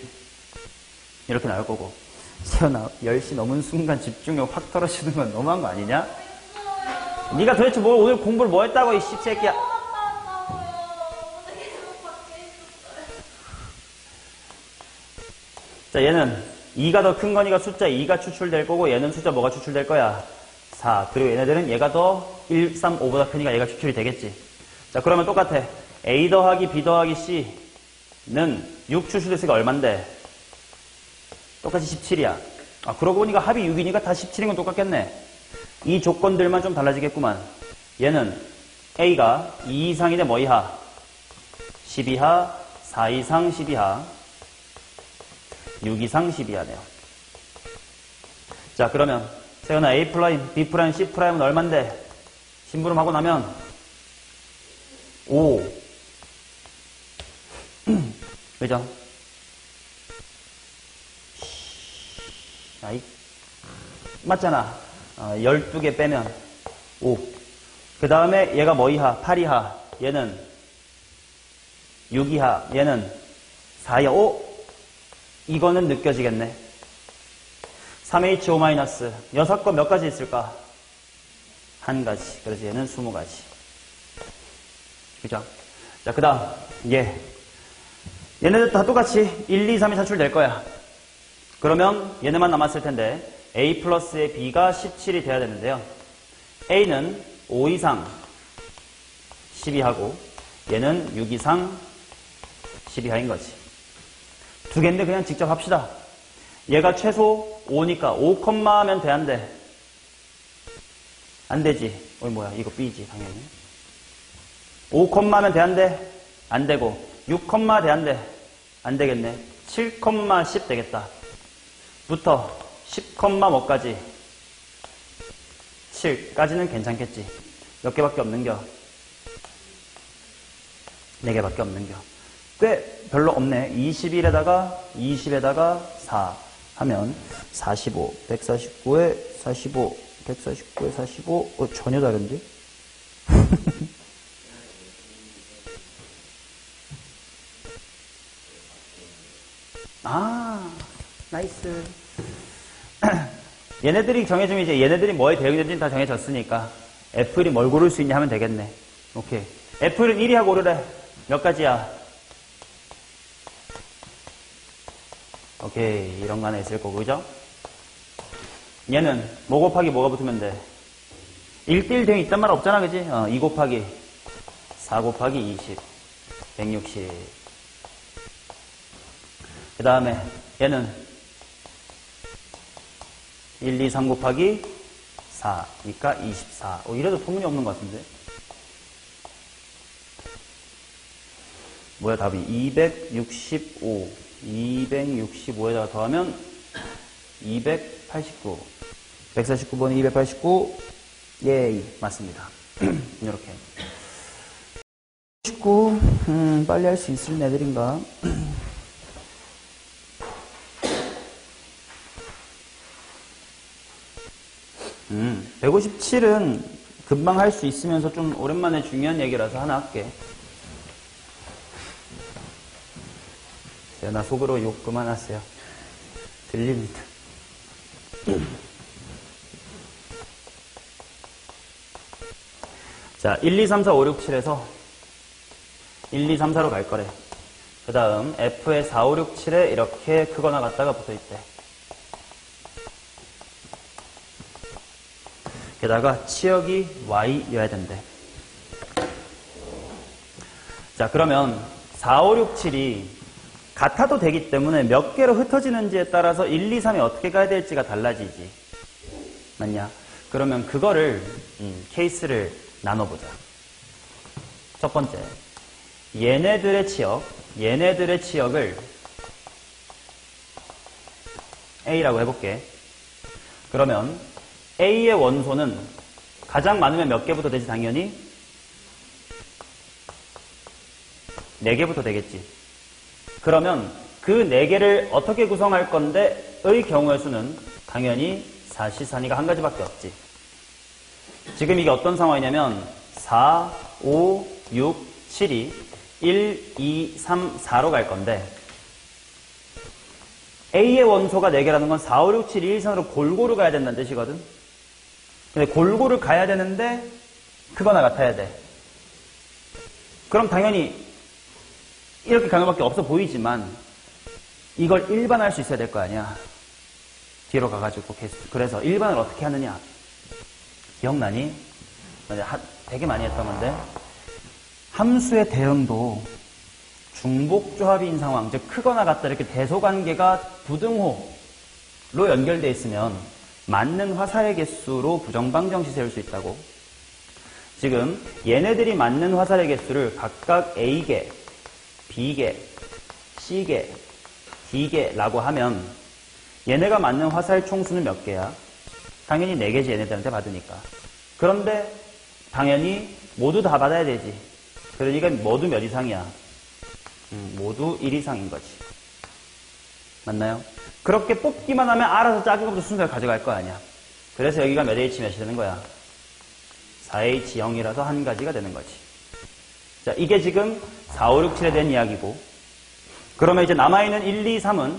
이렇게 나올 거고. 세연아, 10시 넘은 순간 집중력 확 떨어지는 건 너무한 거 아니냐? 네가 도대체 뭘 오늘 공부를 뭐 했다고 이 씹새끼야. 자, 얘는 2가 더 큰 거니까 숫자 2가 추출될 거고 얘는 숫자 뭐가 추출될 거야? 4. 그리고 얘네들은 얘가 더 1, 3, 5보다 크니까 얘가 추출이 되겠지. 자, 그러면 똑같아. A 더하기 B 더하기 C는 6 추출됐으니까 얼만데? 똑같이 17이야. 아, 그러고 보니까 합이 6이니까 다 17인 건 똑같겠네. 이 조건들만 좀 달라지겠구만. 얘는 A가 2 이상이네 뭐 이하? 10 이하, 4 이상 10 이하, 6 이상 10 이하네요. 자, 그러면 세연아 A 프라임, B 프라임, C 프라임은 얼만데? 심부름하고 나면 5. 그죠? 아이, 맞잖아. 12개 빼면 5. 그 다음에 얘가 뭐 이하? 8 이하. 얘는 6 이하. 얘는 4 이하. 5. 이거는 느껴지겠네. 3H5-. 6건 몇 가지 있을까? 한 가지. 그래서 얘는 20가지. 그죠? 자, 그 다음, 얘네들 다 똑같이 1, 2, 3이 산출될 거야. 그러면 얘네만 남았을 텐데, A 플러스의 B가 17이 돼야 되는데요. A는 5 이상 12하고, 얘는 6 이상 12하인 거지. 두 개인데 그냥 직접 합시다. 얘가 최소 5니까 5, 하면 돼, 안 돼? 안 되지. 뭐야, 이거 B지, 당연히. 5, 하면 돼, 안 돼? 안 되고. 6, 돼, 안 돼? 안 되겠네. 7, 10 되겠다. 부터 10, 뭐까지? 7까지는 괜찮겠지. 몇 개밖에 없는겨? 4개밖에 없는겨. 꽤 별로 없네. 21에다가 20에다가 4 하면 45, 149에 45, 149에 45. 전혀 다른데? 아, 나이스. 얘네들이 정해지면 이제 얘네들이 뭐에 대응되는지 다 정해졌으니까 F1이 뭘 고를 수 있냐 하면 되겠네. 오케이. F1은 1위 하고 고르래. 몇 가지야? 오케이. 이런 거 하나 있을 거고, 그죠? 얘는 뭐 곱하기 뭐가 붙으면 돼? 1대1 대응이 있단 말 없잖아, 그지? 2 곱하기 4 곱하기 20, 160. 그 다음에 얘는 1, 2, 3 곱하기 4니까 24. 이래도 소문이 없는 것 같은데? 뭐야, 답이? 265. 265에다가 더하면 289. 149번이 289. 예이. 맞습니다. 이렇게. 19. 빨리 할 수 있을 애들인가? 157은 금방 할 수 있으면서 좀 오랜만에 중요한 얘기라서 하나 할게. 나 속으로 욕 그만하세요. 들립니다. 자, 1, 2, 3, 4, 5, 6, 7에서 1, 2, 3, 4로 갈 거래. 그 다음 F에 4, 5, 6, 7에 이렇게 크거나 같다가 붙어있대. 게다가 치역이 Y여야 된대. 자, 그러면 4, 5, 6, 7이 같아도 되기 때문에 몇 개로 흩어지는지에 따라서 1, 2, 3이 어떻게 가야 될지가 달라지지. 맞냐? 그러면 그거를 케이스를 나눠보자. 첫 번째, 얘네들의 치역을 A라고 해볼게. 그러면 A의 원소는 가장 많으면 몇 개부터 되지, 당연히? 4개부터 되겠지. 그러면 그 4개를 어떻게 구성할 건데, 의 경우의 수는 당연히 4, 4니가 한 가지밖에 없지. 지금 이게 어떤 상황이냐면, 4, 5, 6, 7이 1, 2, 3, 4로 갈 건데, A의 원소가 4개라는 건 4, 5, 6, 7, 1, 2, 3으로 골고루 가야 된다는 뜻이거든. 근데 골고루 가야 되는데 크거나 같아야 돼. 그럼 당연히 이렇게 가는 밖에 없어 보이지만 이걸 일반화할 수 있어야 될 거 아니야. 뒤로 가가지고 그래서 일반을 어떻게 하느냐. 기억나니? 되게 많이 했던 건데 함수의 대응도 중복조합인 상황, 즉 크거나 같다 이렇게 대소관계가 부등호로 연결되어 있으면 맞는 화살의 개수로 부정방정시 세울 수 있다고. 지금 얘네들이 맞는 화살의 개수를 각각 A개, B개, C개, D개라고 하면 얘네가 맞는 화살 총수는 몇 개야? 당연히 4개지, 얘네들한테 받으니까. 그런데 당연히 모두 다 받아야 되지. 그러니까 모두 몇 이상이야? 모두 1 이상인 거지. 맞나요? 그렇게 뽑기만 하면 알아서 작은 것부터 순서를 가져갈 거 아니야. 그래서 여기가 몇 H 몇이 되는 거야? 4H 0이라서 한 가지가 되는 거지. 자, 이게 지금 4, 5, 6, 7에 대한 이야기고. 그러면 이제 남아있는 1, 2, 3은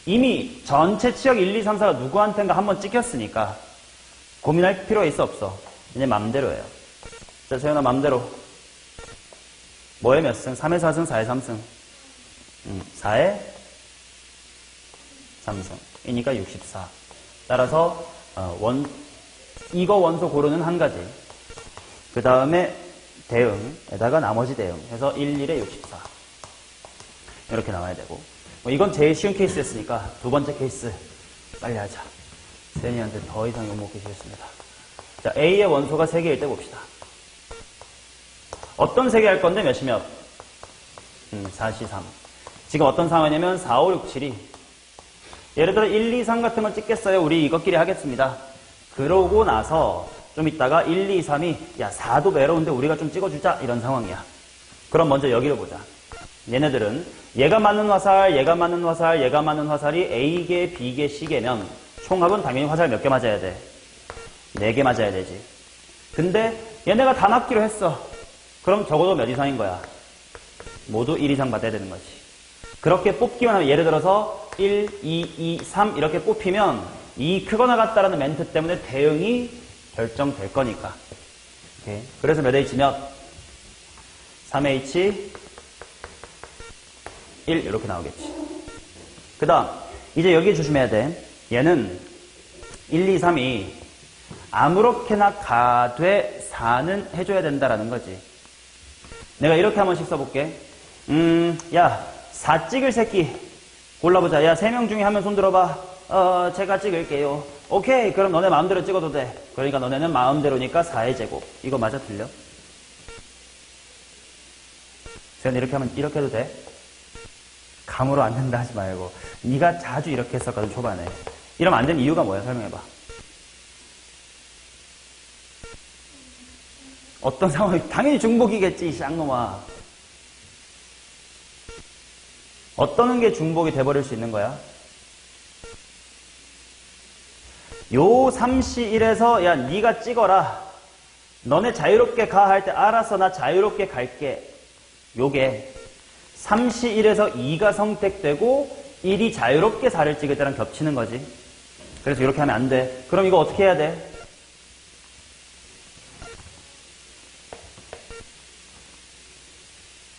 이미 전체 치역 1, 2, 3, 4가 누구한테인가 한번 찍혔으니까 고민할 필요가 있어 없어? 이제 맘대로예요. 자, 세연아 맘대로. 뭐에 몇 승? 3에 4승, 4에 3승. 4에 3승. 이니까 64. 따라서 이거 원소 고르는 한 가지. 그 다음에 대응에다가 나머지 대응 해서 1, 1에 64. 이렇게 나와야 되고. 이건 제일 쉬운 케이스였으니까 두 번째 케이스 빨리 하자. 세연이한테 더 이상 욕먹기 싫습니다. 자, A의 원소가 3개일 때 봅시다. 어떤 3개 할 건데 몇이 몇? 4, 3. 지금 어떤 상황이냐면 4, 5, 6, 7이 예를 들어 1, 2, 3 같은 걸 찍겠어요. 우리 이것끼리 하겠습니다. 그러고 나서 좀 있다가 1, 2, 3이 야 4도 외로운데 우리가 좀 찍어주자 이런 상황이야. 그럼 먼저 여기를 보자. 얘네들은 얘가 맞는 화살, 얘가 맞는 화살, 얘가 맞는 화살이 A개, B개, C개면 총합은 당연히 화살 몇 개 맞아야 돼? 4개 맞아야 되지. 근데 얘네가 다 맞기로 했어. 그럼 적어도 몇 이상인 거야? 모두 1 이상 받아야 되는 거지. 그렇게 뽑기만 하면 예를 들어서 1, 2, 2, 3 이렇게 뽑히면 이 크거나 같다라는 멘트 때문에 대응이 결정될 거니까. 오케이. 그래서 몇 H 몇? 3H 1 이렇게 나오겠지. 그 다음 이제 여기 조심해야 돼. 얘는 1, 2, 3이 아무렇게나 가되 4는 해줘야 된다라는 거지. 내가 이렇게 한 번씩 써볼게. 야, 4 찍을 새끼 골라보자. 야, 3명 중에 한 명 손 들어봐. 제가 찍을게요. 오케이, 그럼 너네 마음대로 찍어도 돼. 그러니까 너네는 마음대로니까 4의 제곱. 이거 맞아, 틀려? 세연 이렇게 하면 이렇게 해도 돼? 감으로 안 된다 하지 말고. 네가 자주 이렇게 했었거든, 초반에. 이러면 안 되는 이유가 뭐야? 설명해봐. 어떤 상황이 당연히 중복이겠지, 이 쌍놈아. 어떤 게 중복이 돼버릴 수 있는 거야? 요 3C1에서 야 네가 찍어라. 너네 자유롭게 가 할 때 알았어 나 자유롭게 갈게. 요게 3C1에서 2가 선택되고 1이 자유롭게 4를 찍을 때랑 겹치는 거지. 그래서 이렇게 하면 안 돼. 그럼 이거 어떻게 해야 돼?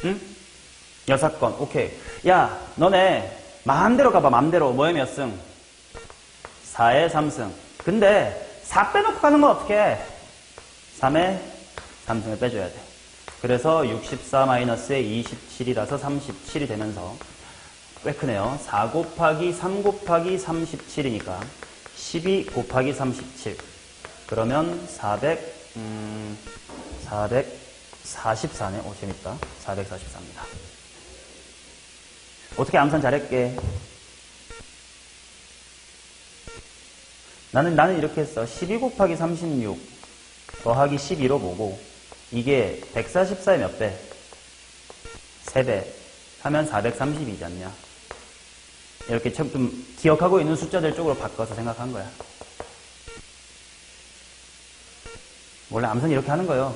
응? 6건. 오케이. 야, 너네 마음대로 가봐. 마음대로. 뭐에 몇 승? 4에 3승. 근데 4 빼놓고 가는 건 어떻게 해? 3에 3승을 빼줘야 돼. 그래서 64-에 27이라서 37이 되면서 꽤 크네요. 4 곱하기 3 곱하기 37이니까 12 곱하기 37. 그러면 444네. 오, 재밌다. 444입니다. 어떻게 암산 잘했게? 나는 이렇게 했어. 12 곱하기 36 더하기 12로 보고 이게 144의 몇 배? 3배 하면 432이지 않냐. 이렇게 좀 기억하고 있는 숫자들 쪽으로 바꿔서 생각한 거야. 원래 암산이 이렇게 하는 거예요.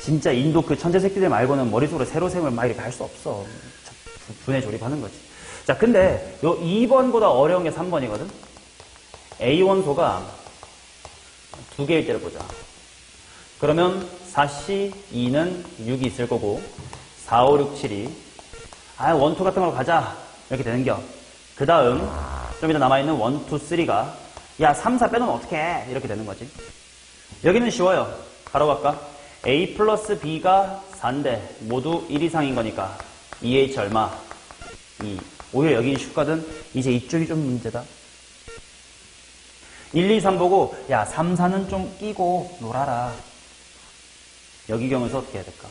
진짜 인도 그 천재 새끼들 말고는 머릿속으로 세로셈을 막 이렇게 할 수 없어. 분해 조립하는 거지. 자, 근데 요 2번보다 어려운 게 3번이거든? A 원소가 두 개일 때를 보자. 그러면 4C, 2는 6이 있을 거고 4, 5, 6, 7이 원투 같은 걸로 가자 이렇게 되는겨. 그 다음 좀 이따 남아있는 1, 2, 3가 야 3, 4 빼놓으면 어떡해 이렇게 되는 거지. 여기는 쉬워요. 바로 갈까? A 플러스 B가 4인데 모두 1 이상인 거니까 2H 얼마? 2. 오히려 여기는 쉽거든. 이제 이쪽이 좀 문제다. 1, 2, 3 보고 야 3, 4는 좀 끼고 놀아라. 여기 경우에서 어떻게 해야 될까?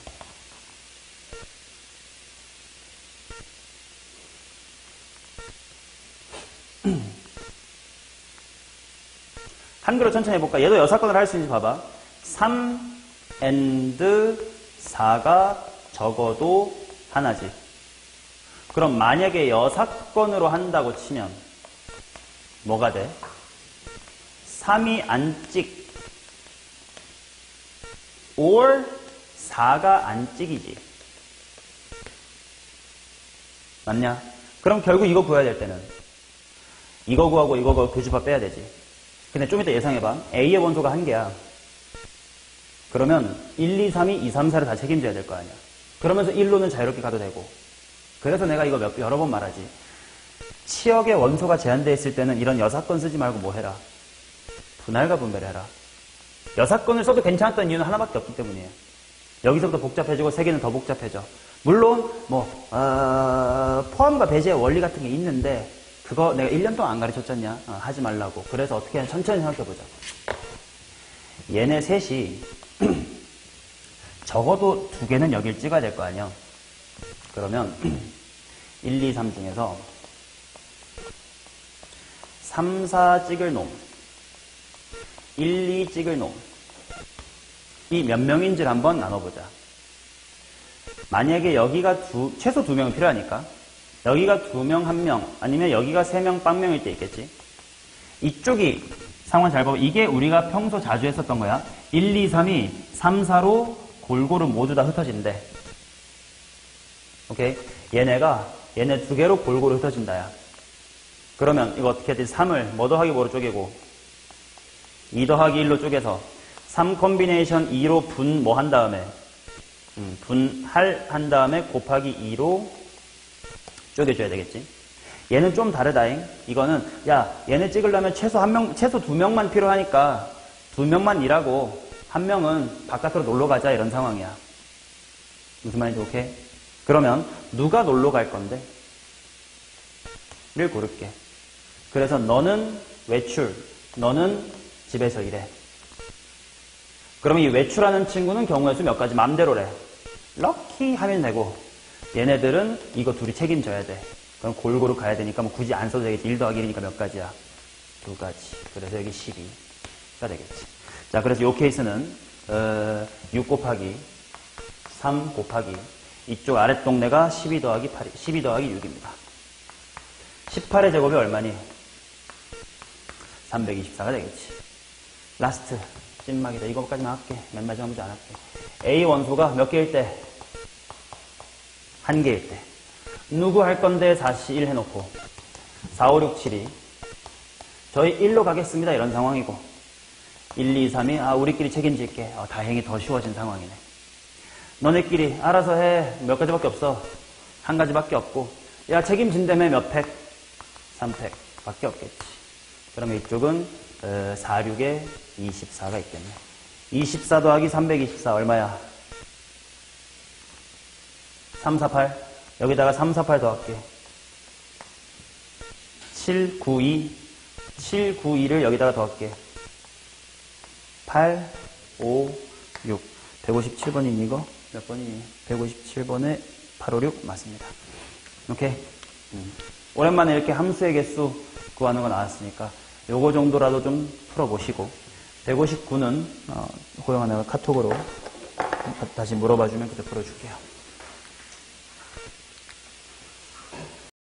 한글로 천천히 해볼까? 얘도 여사건을 할 수 있는지 봐봐. 3 and 4가 적어도 하나지. 그럼 만약에 여사건으로 한다고 치면 뭐가 돼? 3이 안 찍 or 4가 안 찍이지. 맞냐? 그럼 결국 이거 구해야 될 때는 이거 구하고 이거 구하고 교집합 빼야 되지. 근데 좀 이따 예상해봐. A의 원소가 한 개야. 그러면 1, 2, 3이 2, 3, 4를 다 책임져야 될 거 아니야. 그러면서 1로는 자유롭게 가도 되고. 그래서 내가 이거 여러 번 말하지. 치역의 원소가 제한되어 있을 때는 이런 여사건 쓰지 말고 뭐 해라? 분할과 분배를 해라. 여사건을 써도 괜찮았던 이유는 하나밖에 없기 때문이에요. 여기서부터 복잡해지고 세계는 더 복잡해져. 물론 포함과 배제의 원리 같은 게 있는데 그거 내가 1년 동안 안 가르쳤잖냐? 하지 말라고. 그래서 어떻게 하냐? 천천히 생각해보자. 얘네 셋이 적어도 2개는 여길 찍어야 될 거 아니야. 그러면 1, 2, 3 중에서 3, 4 찍을 놈, 1, 2 찍을 놈, 이 몇 명인지를 한번 나눠보자. 만약에 여기가 최소 2명은 필요하니까 여기가 2명, 1명, 아니면 여기가 3명, 빵명일 때 있겠지. 이쪽이 상황 잘 보고 이게 우리가 평소 자주 했었던 거야. 1, 2, 3이 3, 4로 골고루 모두 다 흩어진대. 오케이? 얘네 2개로 골고루 흩어진다, 야. 그러면 이거 어떻게 해야 되지? 3을 뭐 더하기 뭐로 쪼개고 2 더하기 1로 쪼개서 3 콤비네이션 2로 분 뭐 한 다음에 분할 한 다음에 곱하기 2로 쪼개줘야 되겠지. 얘는 좀 다르다잉. 이거는 야 얘네 찍으려면 최소 2명만 필요하니까 2명만 일하고 1명은 바깥으로 놀러 가자 이런 상황이야. 무슨 말인지 오케이? 그러면 누가 놀러 갈 건데? 를 고를게. 그래서 너는 외출, 너는 집에서 일해. 그럼 이 외출하는 친구는 경우의 수 몇 가지 맘대로래. 럭키 하면 되고 얘네들은 이거 둘이 책임져야 돼. 그럼 골고루 가야 되니까 뭐 굳이 안 써도 되겠지. 1 더하기 1이니까 몇 가지야? 2가지. 그래서 여기 12가 되겠지. 자, 그래서 이 케이스는 6 곱하기 3 곱하기 이쪽 아랫 동네가 12 더하기 8이 12 더하기 6입니다. 18의 제곱이 얼마니? 324가 되겠지. 라스트 찐막이다. 이거까지만 할게. 맨 마지막 문제 안 할게. A 원소가 몇 개일 때? 1개일 때. 누구 할 건데 4C 1 해놓고 4, 5, 6, 7이 저희 1로 가겠습니다. 이런 상황이고 1, 2, 3이 우리끼리 책임질게. 다행히 더 쉬워진 상황이네. 너네끼리 알아서 해. 몇 가지밖에 없어. 한 가지밖에 없고 야 책임진다며 몇 팩? 3팩 밖에 없겠지. 그러면 이쪽은 4, 6에 24가 있겠네. 24 더하기 324 얼마야? 3, 4, 8 여기다가 3, 4, 8 더할게. 7, 9, 2 7, 9, 2를 여기다가 더할게. 8, 5, 6 157번이니 이거? 몇 번이니? 157번에 8, 5, 6 맞습니다. 오케이? 오랜만에 이렇게 함수의 개수 구하는 거 나왔으니까 요거 정도라도 좀 풀어보시고 159는 호영아 내가 카톡으로 다시 물어봐주면 그때 풀어줄게요.